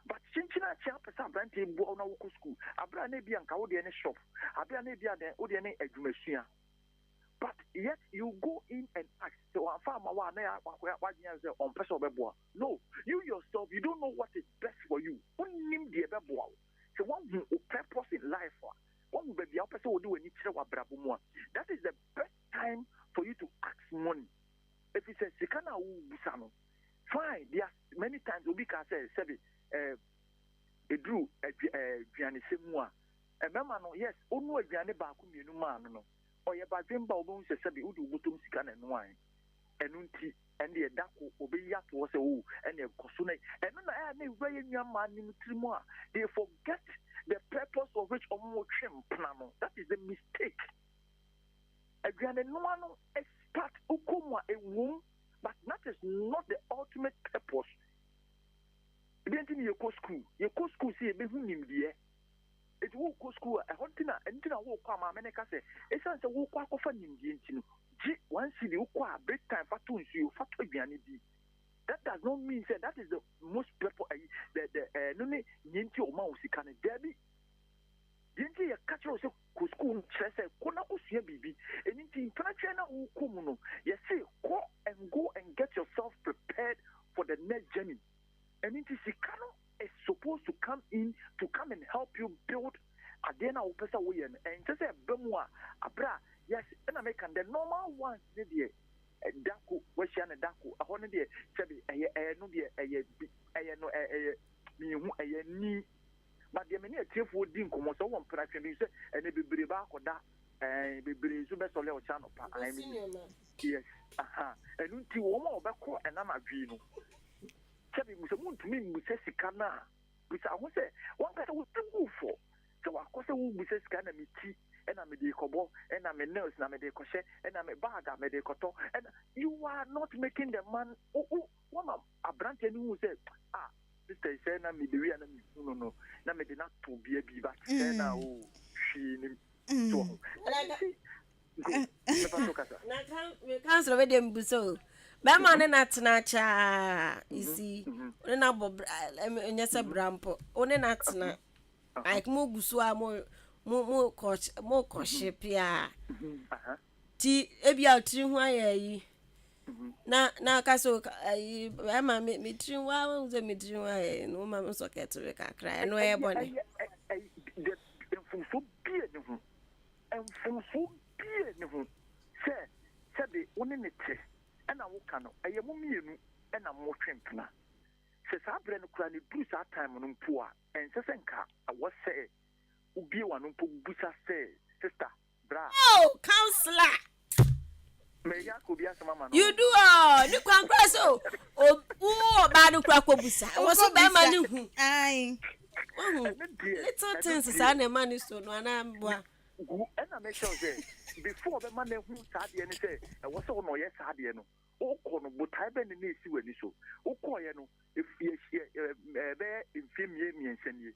But Chinchina Champ is a brand in Buona school. A brand maybe and Caudian shop. A brand maybe and Odian education. But yet you go in and ask, so I'm farmer one on pressure. No, you yourself, you don't know what is best for you. Only the boy. So one who purpose in life, one who be the opposite will do any trouble. That is the best time for you to ask money. If it says Sikana Busano, fine. There are many times Ubika says, a drew a Giannissimua. A mamma, yes, only a Gianni Bakum, you know, or your badging bones a sabi udu butum sikan and wine. And unti and the daku obey yat was a woo and a cosune. And then I may very young man in Trimoa. They forget the purpose of which omo trim plano. That is the mistake. A granano expert ukuma a womb, but that is not the ultimate purpose. Eventually, you go school. You go school, see a baby in the it will go school a huntina and dinner will come. America say, it's a walk off an Indian. Once you qua break time for two, you for that does not mean that is the most purpose. The none Yinti or Mouse can a debby. Yinti a catcher of school, says, Konakusia baby, and in Trachana Ukumuno. Yes, say, go and get yourself prepared for the next journey. And it is is supposed to come and help you build again our person way and just say bemwa abra yes and I make the normal ones the daku weshan daku a honey there sabi no be no ni but the many tearful din komo so one praction be say and be breba koda be brezu be sole o channel pa I mean yes and unti wo ma obekọ and na madwi no sabi muso to me muso sikana because I want say one person will move for so I cause we muso sikana mi ti and I'm a kobo and I'm a nurse and I'm a koshe and I'm a bag I'm a koto and you are not making the man one a branch who say sister say na me the way no na me de not to be a but say na she so we can't with them buso Bama na cha isi na bob nyesa brampo one na tena like mo gusu amo mo ship ya ti ebia otiri ho ayi na kaso ayi ama me tiri wa ze me tiri wa no ma socket we kakra no e bone mfumfo bie ne ho se de woni ne te na wo ka no eye mo mienu na mo twempena se sa bre no kura ne duru sa time no mpo a ense se nka wo se ubie wa no mpo busa se sister bra counselor me ya ko bia sama no you do ni kwankra so o ba no kura ko busa wo so be ma ni hu ai little things sa na man so no ana mboa na make sure say before be man hu sa de ni say wo so no ye sa de no o ko no botai be ni esi wani so o ko ye no if ye be infimie miensanie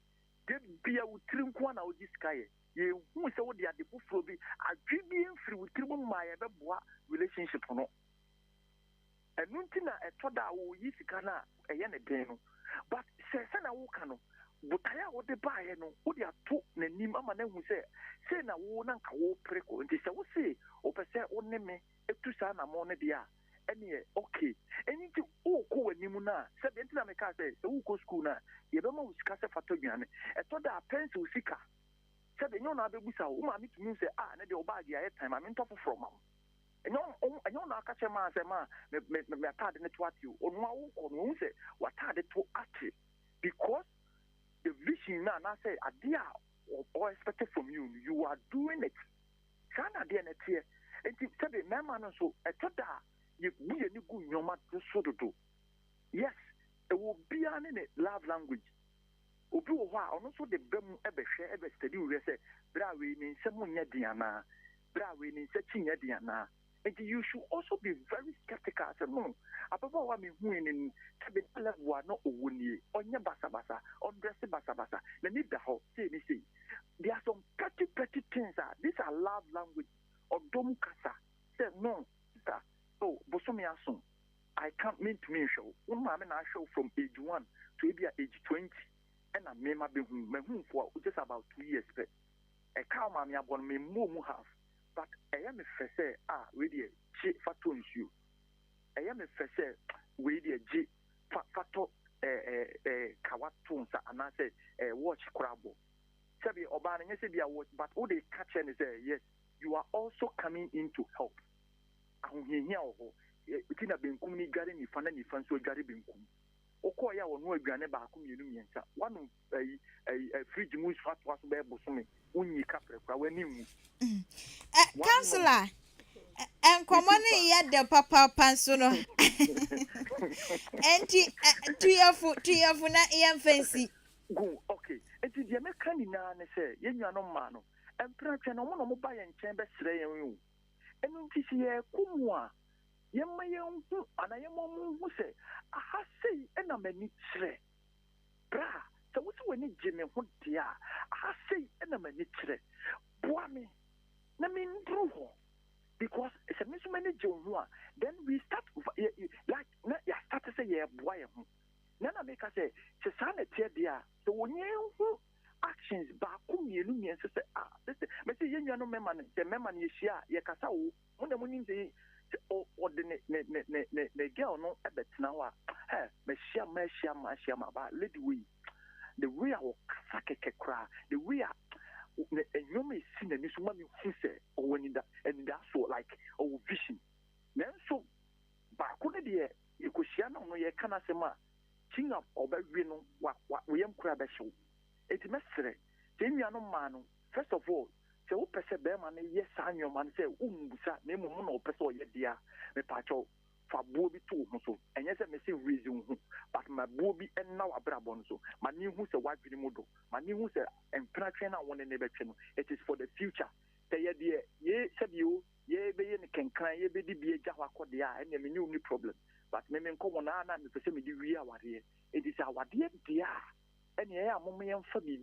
de bia utiri nko na o disikaye ye hu se wo de ade foforo bi adwibie mfiri utiri mu ma ye be boa relationship no enunti na etoda wo yi sika na eye ne den no but se na wo ka no butaya wo de baaye no wo de ato nanim ama na hu se na wo na nka wo preko nti se wo se o pese wo ne me etu sa na mo ne dia ene okay eni ti o ko wanim na se be ntina me ka se wo ko school na ye be ma wo sika se fato duane etoda pencil sika se be nyo na be busa wo ma mi tumi se na de o bag ya time ma me ntofo from am enyo na aka chema se ma me atade ne to ati o no wo ko no se wa atade to ati because the vision now say idea or expected from you, you are doing it. Sana de na tie. Enti sabe mema no so etoda ye bu ye ni gu nyoma so do. Yes, it will be an love language. Obi wo ho a ono so de bem ebehwe ebe study we say bra we ni nsem nya diana. Bra we ni nsachi nya diana. And you should also be very skeptical. Say no, ababa wa me hu ni tabe level no owunie onye basabasa on dress basabasa na need the ho say ni say there are some petty things these are love language odom kasa say no sister oh bosomi aso I can't mean to me show one ma me na show from age 1 to age 20 and I me ma be hu for just about 2 years but e ka ma me abon me mu half. But I am a fesse, with a G fatons you. I am a fesse, with a G fato kawatons, and I say, watch crabble. Sabi Obana, yes, be a watch, but all they catch and say, yes, you are also coming in to help. I'm here, it's in a Benkumi garden, if and if so Gary Benkum. Okoya or no granny back, you one a fridge moose fat was bear bosomi, unyi capre, when you. Counselor, and common yet the papa pansuno. Enti to your funa ear fancy. Go, okay. And the American say, you are no man, and perhaps no one will buy and chamber stray you. And this year, Kumwa, Yamayan, and I am who say, I say, and I'm a neat stray. Bra, so what's when it Jimmy Hood, dear? I say, and I'm a neat stray. Boami. I mean, because it's a mismanaged then we start like start to say, yeah, boy. Nana make us say, Sasana tear dear. So when you actions back, you say, this is, but you know, memman, the memman you share, Yakasao, when the morning say, or the girl no a bit now, Meshia, about lady we, the way our Kasaka cry, the way you may see the Nisumami who say, or when in that, and that's so like, or vision. Then so, but couldn't you could share no, you cannot say, King of Obervino, what we am crab show. It's necessary. Then you are no man. First of all, so Pessa Berman, yes, and your man say, name of Pesso, dear, the patcho. For Bobby too, and yes, I may say reason, but my Bobby and now a brabonso. My new who's a white modo, my new who's a and Pratrana one in the channel. It is for the future. Say, dear, ye said you, ye be in can cry, ye be a Java Codia, and a new problem. But Memon Comonana and the same degree our dear. It is our dear, and ye are Momian for me,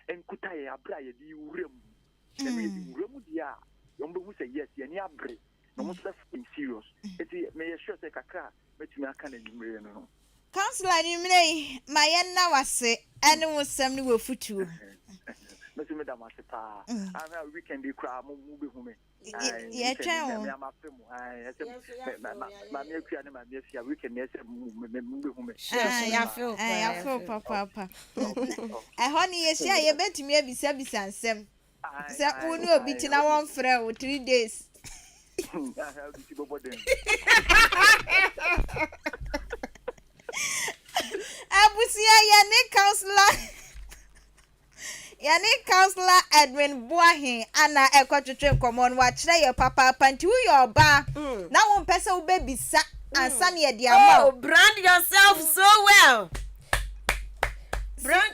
and Kutaya, Bria, you room. Room, dear. Yombo who say yes, and ya break. No more in serious. It may assure the Kaka, but you can't know. Counselor, you may, my end now I say, and was some new foot. Mr. Madam Asipa. I'm a weekend cry, movie woman. Yeah, child. I'm a film. My weekend, yes, movie woman. I feel, papa. Honey, yes, yeah, you bet me be service and some. Say, who know beating our one friend 3 days. Abusia yani counselor Edwin Boahin ana ekotwetwe common wa kire your papa panti your ba na won pese wo bebisa ansa ne ye oh brand yourself so well brand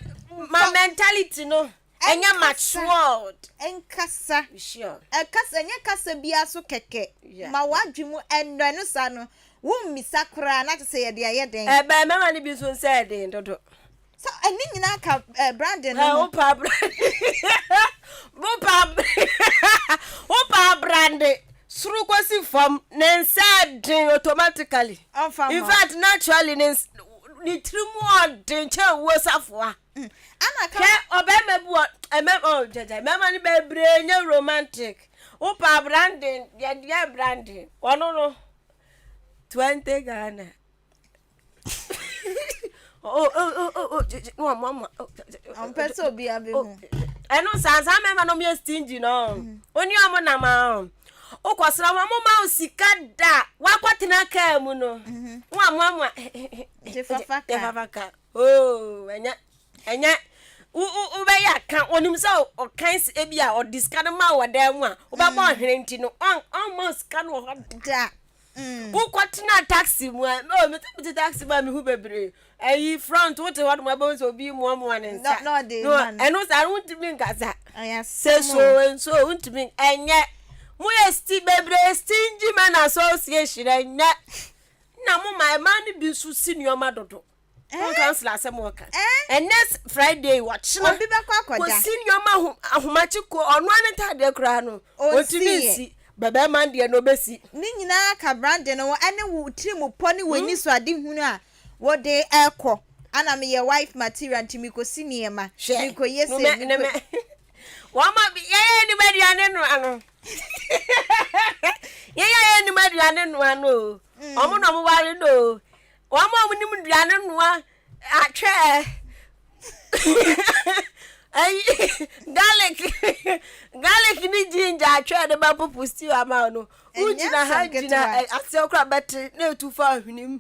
my mentality no enya matured enkasa sure ekasa enya kasa bia so keke ma wadwemu endo no sa no wo misa kra na te se ye de ayeden be mama ni bi so say den dodo so eni nyina ka Brandon no pa brand suru kwasi from nensa den automatically in fact naturally ni trimu den cha wo safoa ana ka obemebu oh jaja mama ni bebre nya romantic o pa brand ya brand ono no 20 Ghana oh mama am peso bi abehu eno sansa mema no me stingy no oni omo na ma o kwasra mama ma osika da wakwatena ka mu no wa mama jefafaka oh enya u be ya kan onim so o kan e bia o discard ma wada mu a o ba bo hwere nti no almost kan wo da kwatena taxi mu o me taxi ba me hu bebre ayi front what ma bo so bi mu nsa no eno sa runtimi nkasa se so enso runtimi enye mu esti bebre stingy man association enye na mu my man bi su senior madodo council asemoka and next Friday watch na obi be kwakoda ko senior ma ahomachi ko ono an tade kra no otimi si baba man de no besi ni nyina ka Brandon no ane wo trim poni wani so ade hunu a wo de ekọ ana me ye wife material ntimi ko senior ma mi ko yese ni wa ma ye ni mediane no ano ye ni mediane no ano omo no mo ware no wa ma mo ni mu duane no atwe ay garlic ni ginger atwe de ba popo stew ama no ujina ha jina ase okra beti na etufa ahwenim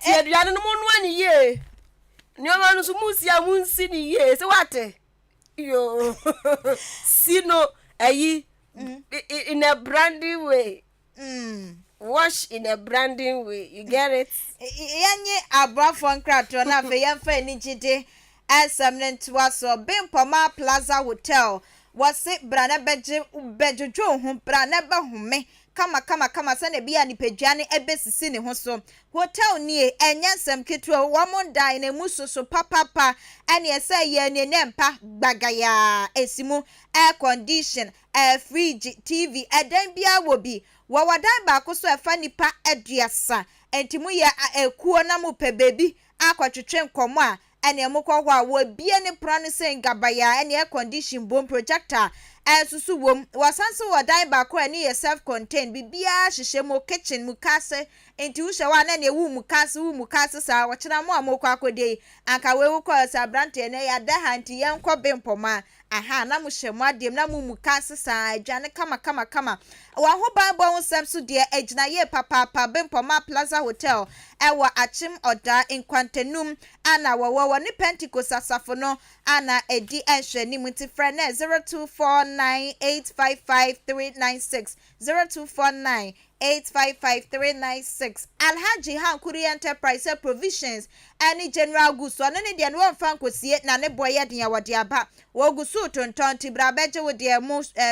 ti aduane no mo no ani ye ni o ma no so musia munsi ni ye se wate yo sino ayi in a branding way wash in a branding way, you get it? Yenye abrafo nkrato na fe yemfa ni gide asamnent waso Bimpoma Plaza Hotel wase brana bejojo hu brana ba hume kama sane bia ni pedwane ebesisi ne ho so hotel nie enyensem keto wamondai na musoso papa ene ese ye ne nempa gbagaya esimu air condition fridge tv eden bia wobi wawadan ba ko so efa nipa aduasa entimu ye ekuo na mu pe bebi akwatwetwe nkomo a ene mukọ hwa wo bie ne plan sen gabaya ene air condition bom projector susu wom wasanso wadan ba ko ene ye self contained bibia hihye mo kitchen mu kase enti wo hyewa na ne wu mu kase sa wo kyena mo amokọ akode anka we wo ko sa brante ne ya da hanti yenko Bimpoma aha na mo hye mo adem na mu kase sa adwane kama wa ho Bible won semso de agina ye papa Bimpoma Plaza Hotel ewa achim oda nkwantenum ana wo ne Pentecost asafo no ana edi enhwe ni muti frɛ na 0249855396 0249855396 Alhaji Hankuri Enterprise Provisions any general goods so ne de no mfa nkosie na ne boye de awode aba wo gusu tonton tibra beje wo de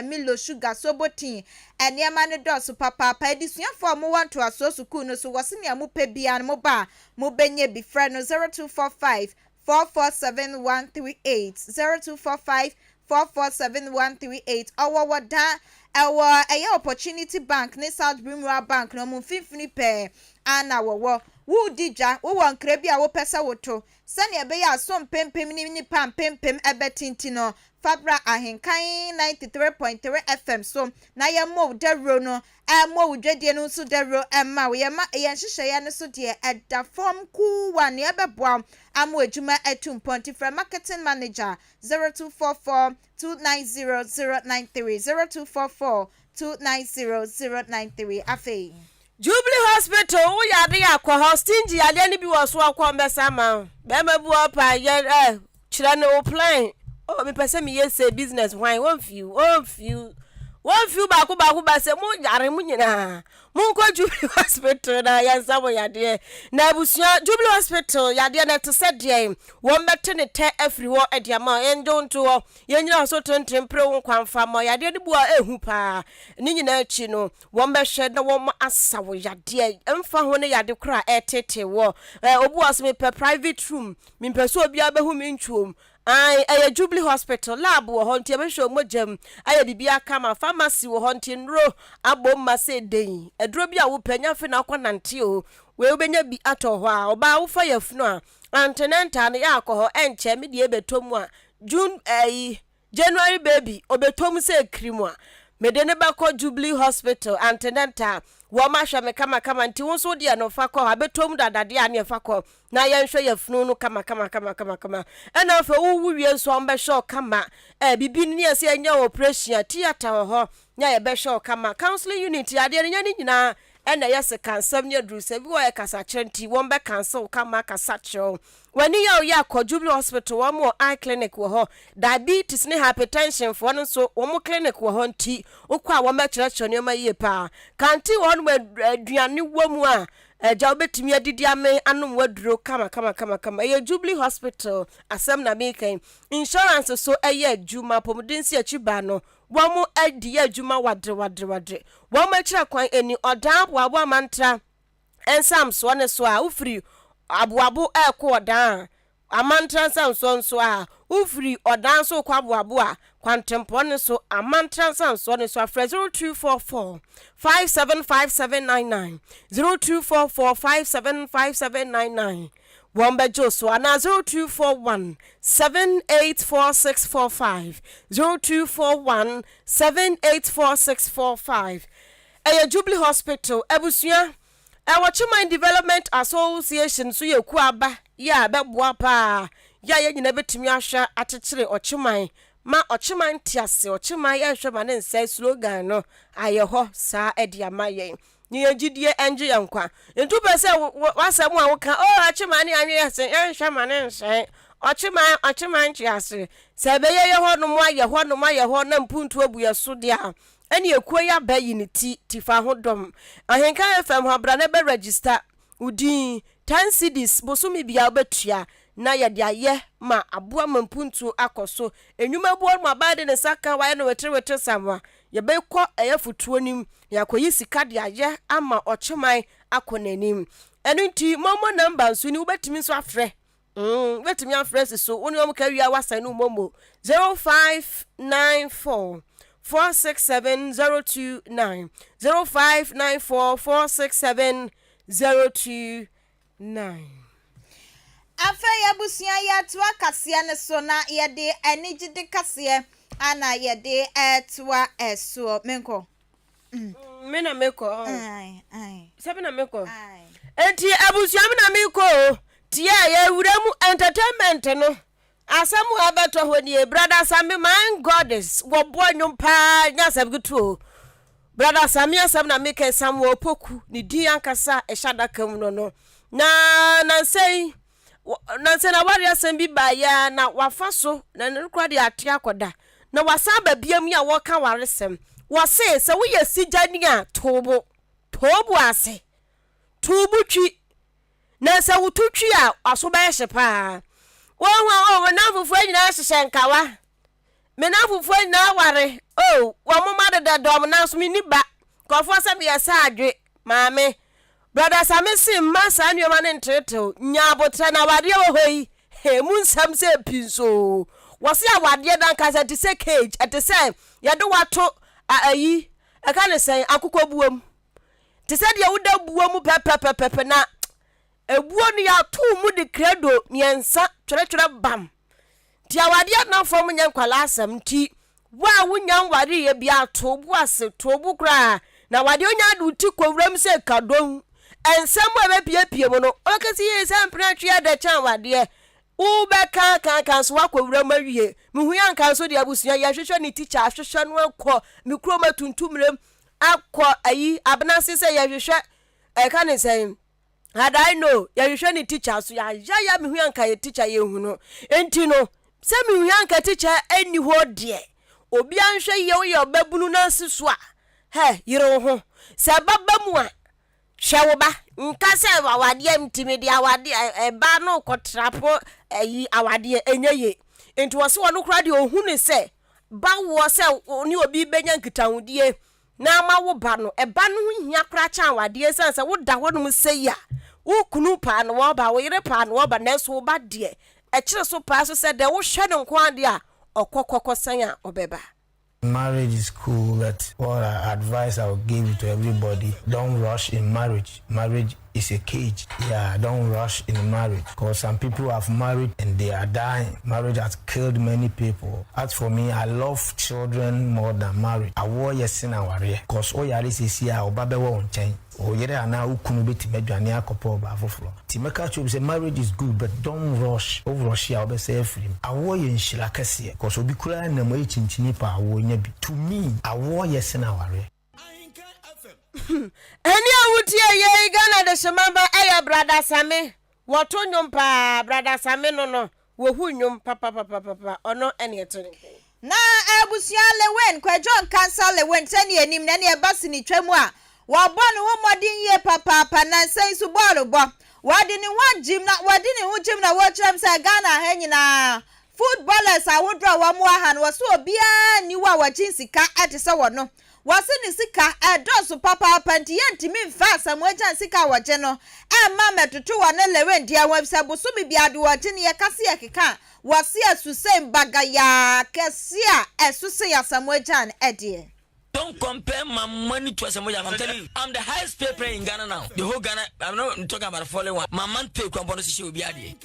Milo sugar sobotin eniema ne dos papa edisuafo mo want to aso ku no so wose ne mo pe bia no mo ba mo benye bi frɛ no 0245 447 0245 447 awawada ewa opportunity bank ne South Brimwell bank no mo finfini pe ana wowo wo didwa wo won kra bi a wo pesa woto sane ebe ya so pempem ni pam pempem ebetinti no Fabra Ahenkan 93.3 FM so na ye mo dero no mo dwedie no so dero ma we ma ye nhehye ya ne so de eda form ku wa ne ebeboa amo adwuma etumponti from marketing manager 0244 290 093 afei Jubilee Hospital wo yade akwa hostingi yade ni bi wo so akwa mbesa ma be ma bu opa ye kire ne o plan oh me pese me yes business why one few ba se mu yare mu nyina mu ko Jubilee Hospital na yansa bo yade na abusua Jubilee Hospital yade na to said dey won bete ne te afri wo ediama enjo nto wo yenyina so tentrempre wo kwanfa mo yade ne bua ehu pa ni nyina achi no won be hwe na wo asa wo yade emfa ho ne yade kra etete wo obu aso me private room me pese obi abehu me ntwom ay Jubilee Hospital lab wo hontie be hwe mogam ay bibia kama pharmacy wo hontie nro abomma se den edro bi a wo panya fe na kwanante o we obenya bi ato ho a oba wo fa yafunu a antenenta na ya akọ enche me de betom a June January baby obetom se krimu a me de ne ba kọ Jubilee Hospital antenenta wo ma hwe me kama nti wo so de no fa kọ abetom dadade a ne fa kọ na ye nhwe yafunu no kama ena fa wo wie so mbe show kama bibi ni ase anya operation theater ho nya ye be show kama counseling unit ade nya ni nyina ena yes kansam nya dru se bi wo ye kasa chenti wo mbe cancel kama kasa cho wani ya ya ko Jubilee Hospital wo mo eye clinic wo ho diabetes ni hypertension fo no so wo mo clinic wo ho nti okwa wo me kire ne ma yie pa kanti wo no aduane wo mu a ja obetimi adidi ame anum waduro kama ye Jubilee Hospital asem na mekan insurance so eye adwuma pomdensi achiba no wo mo adi adwuma wadre wo ma kira kwan eni odan abo amantra ensam so ne so a ufiri abuabu ko odan amantra ensam so a ufiri odan so kwa abuabu a kwantempo ne so amantra ensam so ne so afre 0244 575799 0244 575799 Wombe Joso ana 0241 784645 0241 784645 Jubilee Hospital ebusua Watchman Development Association so ye kuaba ya beboa pa ya ye nyina betimi ahwa akyekere ochman ma ochman tiase ochman ya hwe ma ne nsa slogan no ayeho sa ediama ye ni yegidie enje yankwa entu pese wasem a woka ochman ne anwe yese enhwe ma ne nsa ochman tiase se be ye ho no mo aye ho na mpuntu abu ye so dia eni ekuo ya ba yi ni ti fa ho dom Ahenkan FM ho bra na be register udin 10 cedis bosumi bia obetua na ye de aye ma aboa mampuntu akoso enwuma buo ma ba de ne saka wa ye no wetre samwa ye be kọ eyafutuo nim yakoyi sika de aye ama ochman akonanim enu nti momo number so ni ubetimi so afre betimi afre so woni o mka wi awasa no momo 0594 467029 0594 467029 Afa ya busia ya twa kase ne so na ye de enigide kase ana ye de etwa eso menko mena meko ai sabe na meko ai enti abusia mena meko tie ya wuramu entertainment no asamu abato honi brother Sami my goddess wo boyum pa nya sabgutu brother Sami asam na make sam wo poku ni din ankasa e shada kam no na sei na wari asem bi ba ya na wafa so na nkwa de ate akoda na wasa ba biam ya wo ka waresem wo se wo ye sigani a tobo ase tubu twi na se wo tutwi a aso ba ye pa wo na fufu nyina hyehenkawa me na fufu nyina ware wo mama de dom na so me ni ba kofo se me yesa adwe maame brother Sami sim masa nneoma ne ntretew nya abotra na wade wo hoyi mu nsam se pinso wo se awade dan kasa ti se cage ate se ye de wato ayi aka ne sen akokɔ buom ti se de wo da buom pepepepe na ebuo no ya to mu de credo miensa twere bam ti awade na fom nya nkwala asam ti wa wonya nware ye bia to bu ase to bu kra na wade onya du ti kwuram se kadon ensem e be pie mu no okasi ye sampra twa de chan wade u be kan so akwuram awie mehu yan kan so de abusua ya hwehwe ni teacher ahwehwe no akọ mikro matuntumrem akọ ayi abnase se ya hwehwe ka ne say had I know ya hwehwe ni teacher so ya mehu yan kan ye teacher ye hu no enti no se mehu yan kan teacher eni ho de obi anhwe ye wo ye obabunu na siso a he yire ho se babamu a hwe wo ba nka se awade mtimidi awade eba no kotrapo ayi awade enye enti wo se wono kra de ohun ne se ba wo se oni obi benya nkitahudie na ma wo ba no eba no ho hia kra cha awade sense wo da wonom se ya wo kunu pa no wo ba wo yire pa no wo ba na so wo ba de e kire so pa so se de wo hwe no kwa de a okokoko san a obeba. Marriage is cool, but what advice I would give to everybody, don't rush in marriage. Marriage is a cage. Yeah, don't rush in marriage. Because some people have married and they are dying. Marriage has killed many people. As for me, I love children more than marriage. I war yes in our rear. Because all your is here, or baby won't change. Oh, yeah, now who couldn't be to make you a couple of overflow. Timeka say marriage is good, but don't rush. Over rush, I'll be safe. I war in Shilakasi. Because we'll be crying and waiting to me, I war yes in our rear. Any awutie ye Ghana de shemamba eya brother Same woto nyom pa brother Same no wo hu nyom papa ono ene etoni na abusia lewen kwajon kansa lewen tani enim na ne basi ni twemu a wo bo no ho modin ye papa na nsan su bolo bo wadi ni ho gym na wo kyerem say Ghana ha nyina footballers awodro wa mo aha no so obia ni wa wachinsika atese wo no wase ni sika edoso papa panti yentimi mfa samwajan sika waje no ma metoto wa na lewe ndia websa bosumi biade waje ne yakase yakeka wase asuse bagaya kesia esuse ya samwajan edie. Don't compare my money to Samoa. I'm telling you, I'm the highest paid player in Ghana now. The whole Ghana, I'm not talking about the following one. My man pay components will be added.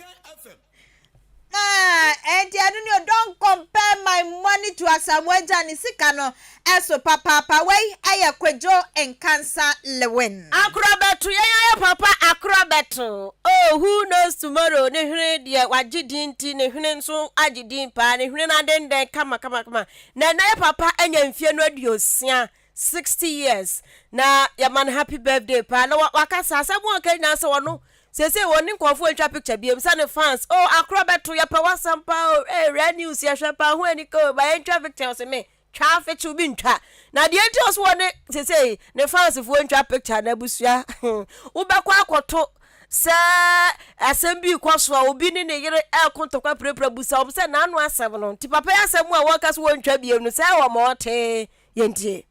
And don't compare my money to a Samuel Sikano as a papa way. I akwejo and cancer lewin. Acrobat, yeah, papa, acrobat. Oh, who knows tomorrow? Ne dear, what you didn't in so I didn't pan, if I didn't come. Nana, papa, and your funeral, you 60 years. Now, your man, happy birthday, pa. No, what can someone can answer or no? Say one for a picture be some fans. Oh, acrobat to your power sample. Red news, your shapa when you go by traffic tells me. Traffic to be tra. Now the angels want to say the fans of one traffic picture nebusia. Ubaqua to sir assembly cost for being in a year air conto prebusa, said none was 7 on. Tipapa somewhere workers won't tribute no say or more yenti.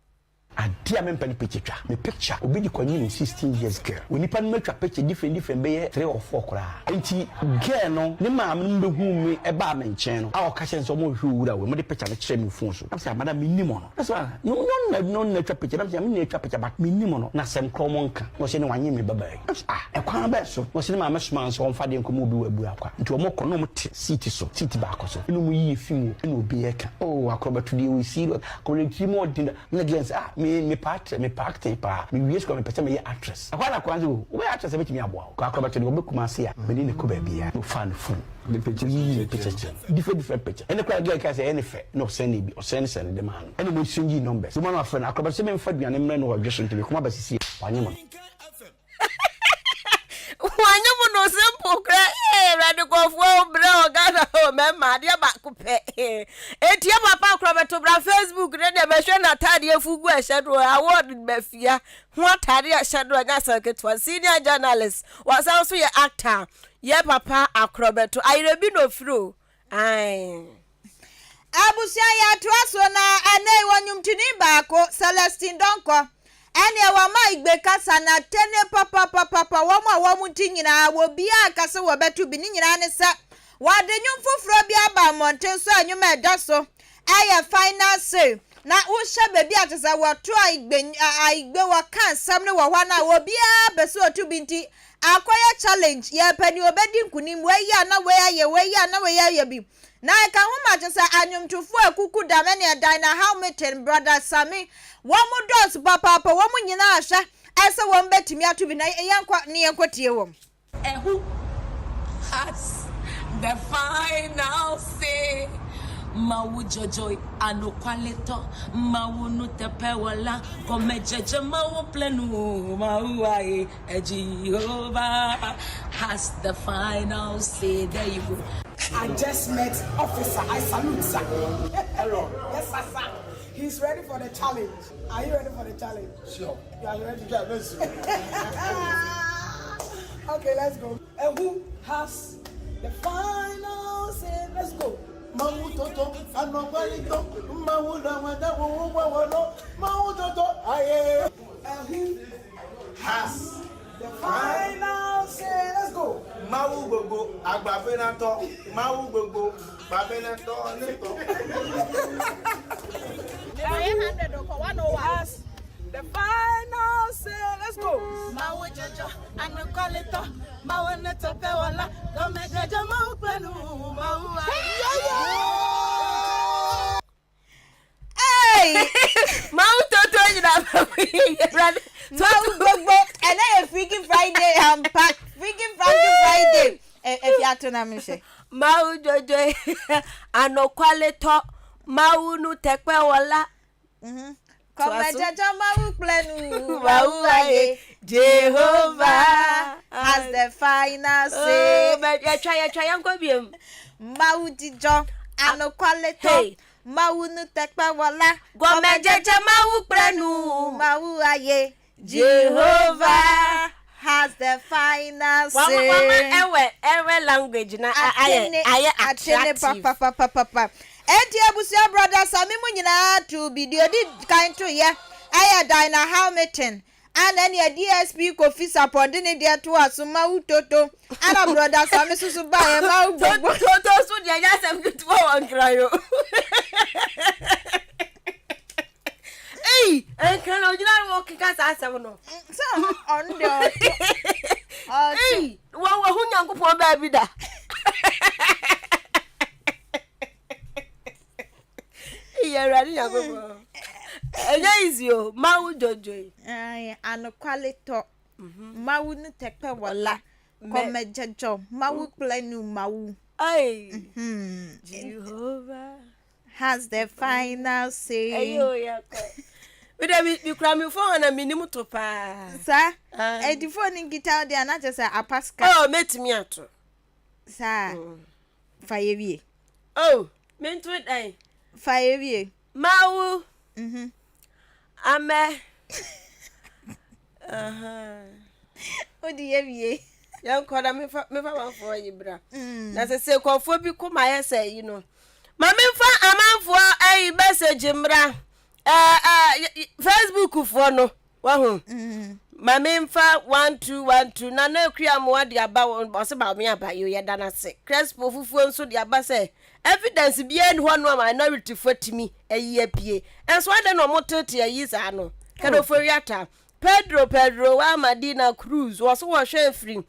Adia me mpani picture me picture obi di kwani no 16 years girl we nipa no matwa picture different be 3 or 4 kra enti girl no ne ma me behu me e ba me nchen no a o ka chen so mo hwu wura we mo de picture no kire me phone so am say madam me nimo no that's why no na twa picture am say me na twa picture but me nimo no na sem kro mo nka no se ne wanye me baba e kwa ba so no se ne ma me soma so on fa de nkomo obi wabu akwa nti o mo ko no mo seat ba ko so enu mo yi fimu enu obi e ka oh akrobatu de we see ko le tri mo dinda na gens me part pa me wies ko me pese me actress akwa na kwanze o we actress be timi aboa ko akwa bato de be kuma se a me ni ko ba bia no fan phone the picture different picture and the girl can say any fair no send be or send the man and we send you numbers the man of friend akwa bato me mfa duane mre no odweso ntimi kuma ba sisi wanyemo no simple cry radical for bro Ghana oh mema dia ba kupe etia papa akrobeto bra Facebook ne de be hwe na tade fugu a shadow award be fia ho tade a shadow anya secretary senior journalist was also your actor ye papa akrobeto ayrebi no fro ai abusia ya twaso na anei wonyumtini baako Celestine Donko ene wa ma igbe kasa na tene papa wo mu tinyina wo bia kasa wo betu bi nyina ne sa wade nyum foforo bia ba monten so anyuma edaso aye final say na wo hye baby atesa wo to aigbe wo kan sam ne wo hwa na wo bia beso otu binti akoya challenge ye pani obedi nkunim we ya na we ya bi na ka ho ma tesa anyumtufo akuku da me ne dan na how meten brother Sami wo mu dos papa wo mu nyina ahwe ese wo mbetimi atu bi na yenkwa ne yenkotie wo who has the final say? Mawu jojoy anokwaleto mawu nutepewala komejeje mawu plenu mawu aye Jehovah has the final say. There you go. I just met officer. I salute sir. Hello. Yes sir. He's ready for the challenge. Are you ready for the challenge? Sure. You are ready? Yeah, let's go. Okay, let's go. And who has the final say? Let's go. Mawu toto anokwalito mawu da wada wo mawu toto aye. And who has the final say? Let's go. Mawu gbogbo agbabenato mawu gbogbo babenato neto. 100 or 101 has the final say. Let's go. Mawu jojo anokwaleto mawu netopewala komejeje mawu plenu mawu Hey! Mau toto nyina ba. Mau gbogbo and I Freaky Friday pack Freaky Friday. If you are to na me say. Mau jojo anokwaleto mau nu tekpe wala. Komejeje mawu plenu Mawu aye Jehovah has the final say. But ya try yanko biem. Mawu dijo anokwaleto mawu nu tekpe wala. Komejeje mawu plenu Mawu aye Jehovah has the final say. Ewe language na aye attractive. Papa. Enti abusia brother Sami mu nyina to video di kind to ye. Aya dina how meeting. And then your DSP Kofi support ni dia to asuma utoto. Ana brother Sami susu ba e ma ugbo. Toto so dia ya sem to wan krayo. Hey, kan ojina wo kika sa asem no. So on the Hey, wo hu nyankopon ba bi da. Yeah, ready yago. Eja easy o, mawu jojo. Anokwaleto. Mawu nu tekpe wala. Komejejo, mawu plenu mawu. Ay. Jehovah has the final say. Ayo yako. We dey be kra me phone na minimum to pa. Sir, the phone in guitar dey na just a pascal. Oh, metimi ato. Sir. Fayewie. Oh, mentu dai. Fayewie. Mawu. Ame. Odi yewie. Yan koda me fa wan for yibra. Na se konfo bi kuma yesa you know. Ma me fa amanfo ai message mra. Facebook fo no. Wa hu. Ma me fa 1212 na na akua mo ade aba wo se ba me aba yo yeda na se. Crespo fufuo nso de aba se. Evidence bi en ho no minority fotimi ayi apie. Enso ade no motete ayi sa no. Kado foriata. Pedro wa Madina Cruz was wo hwe free.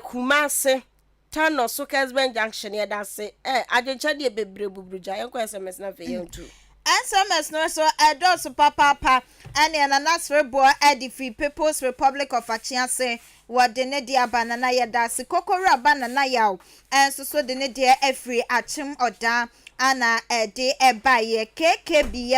Kumase Tano Sukesben Junction ya dase ajencha de bebre bubruja yanko SMS na fe yantu SMS no so edos papa and ananasre boy edifi People's Republic of Achiase what de ne dia banana ya dase kokora banana yaw enso so de ne dia every achim oda ana de eba ye KKB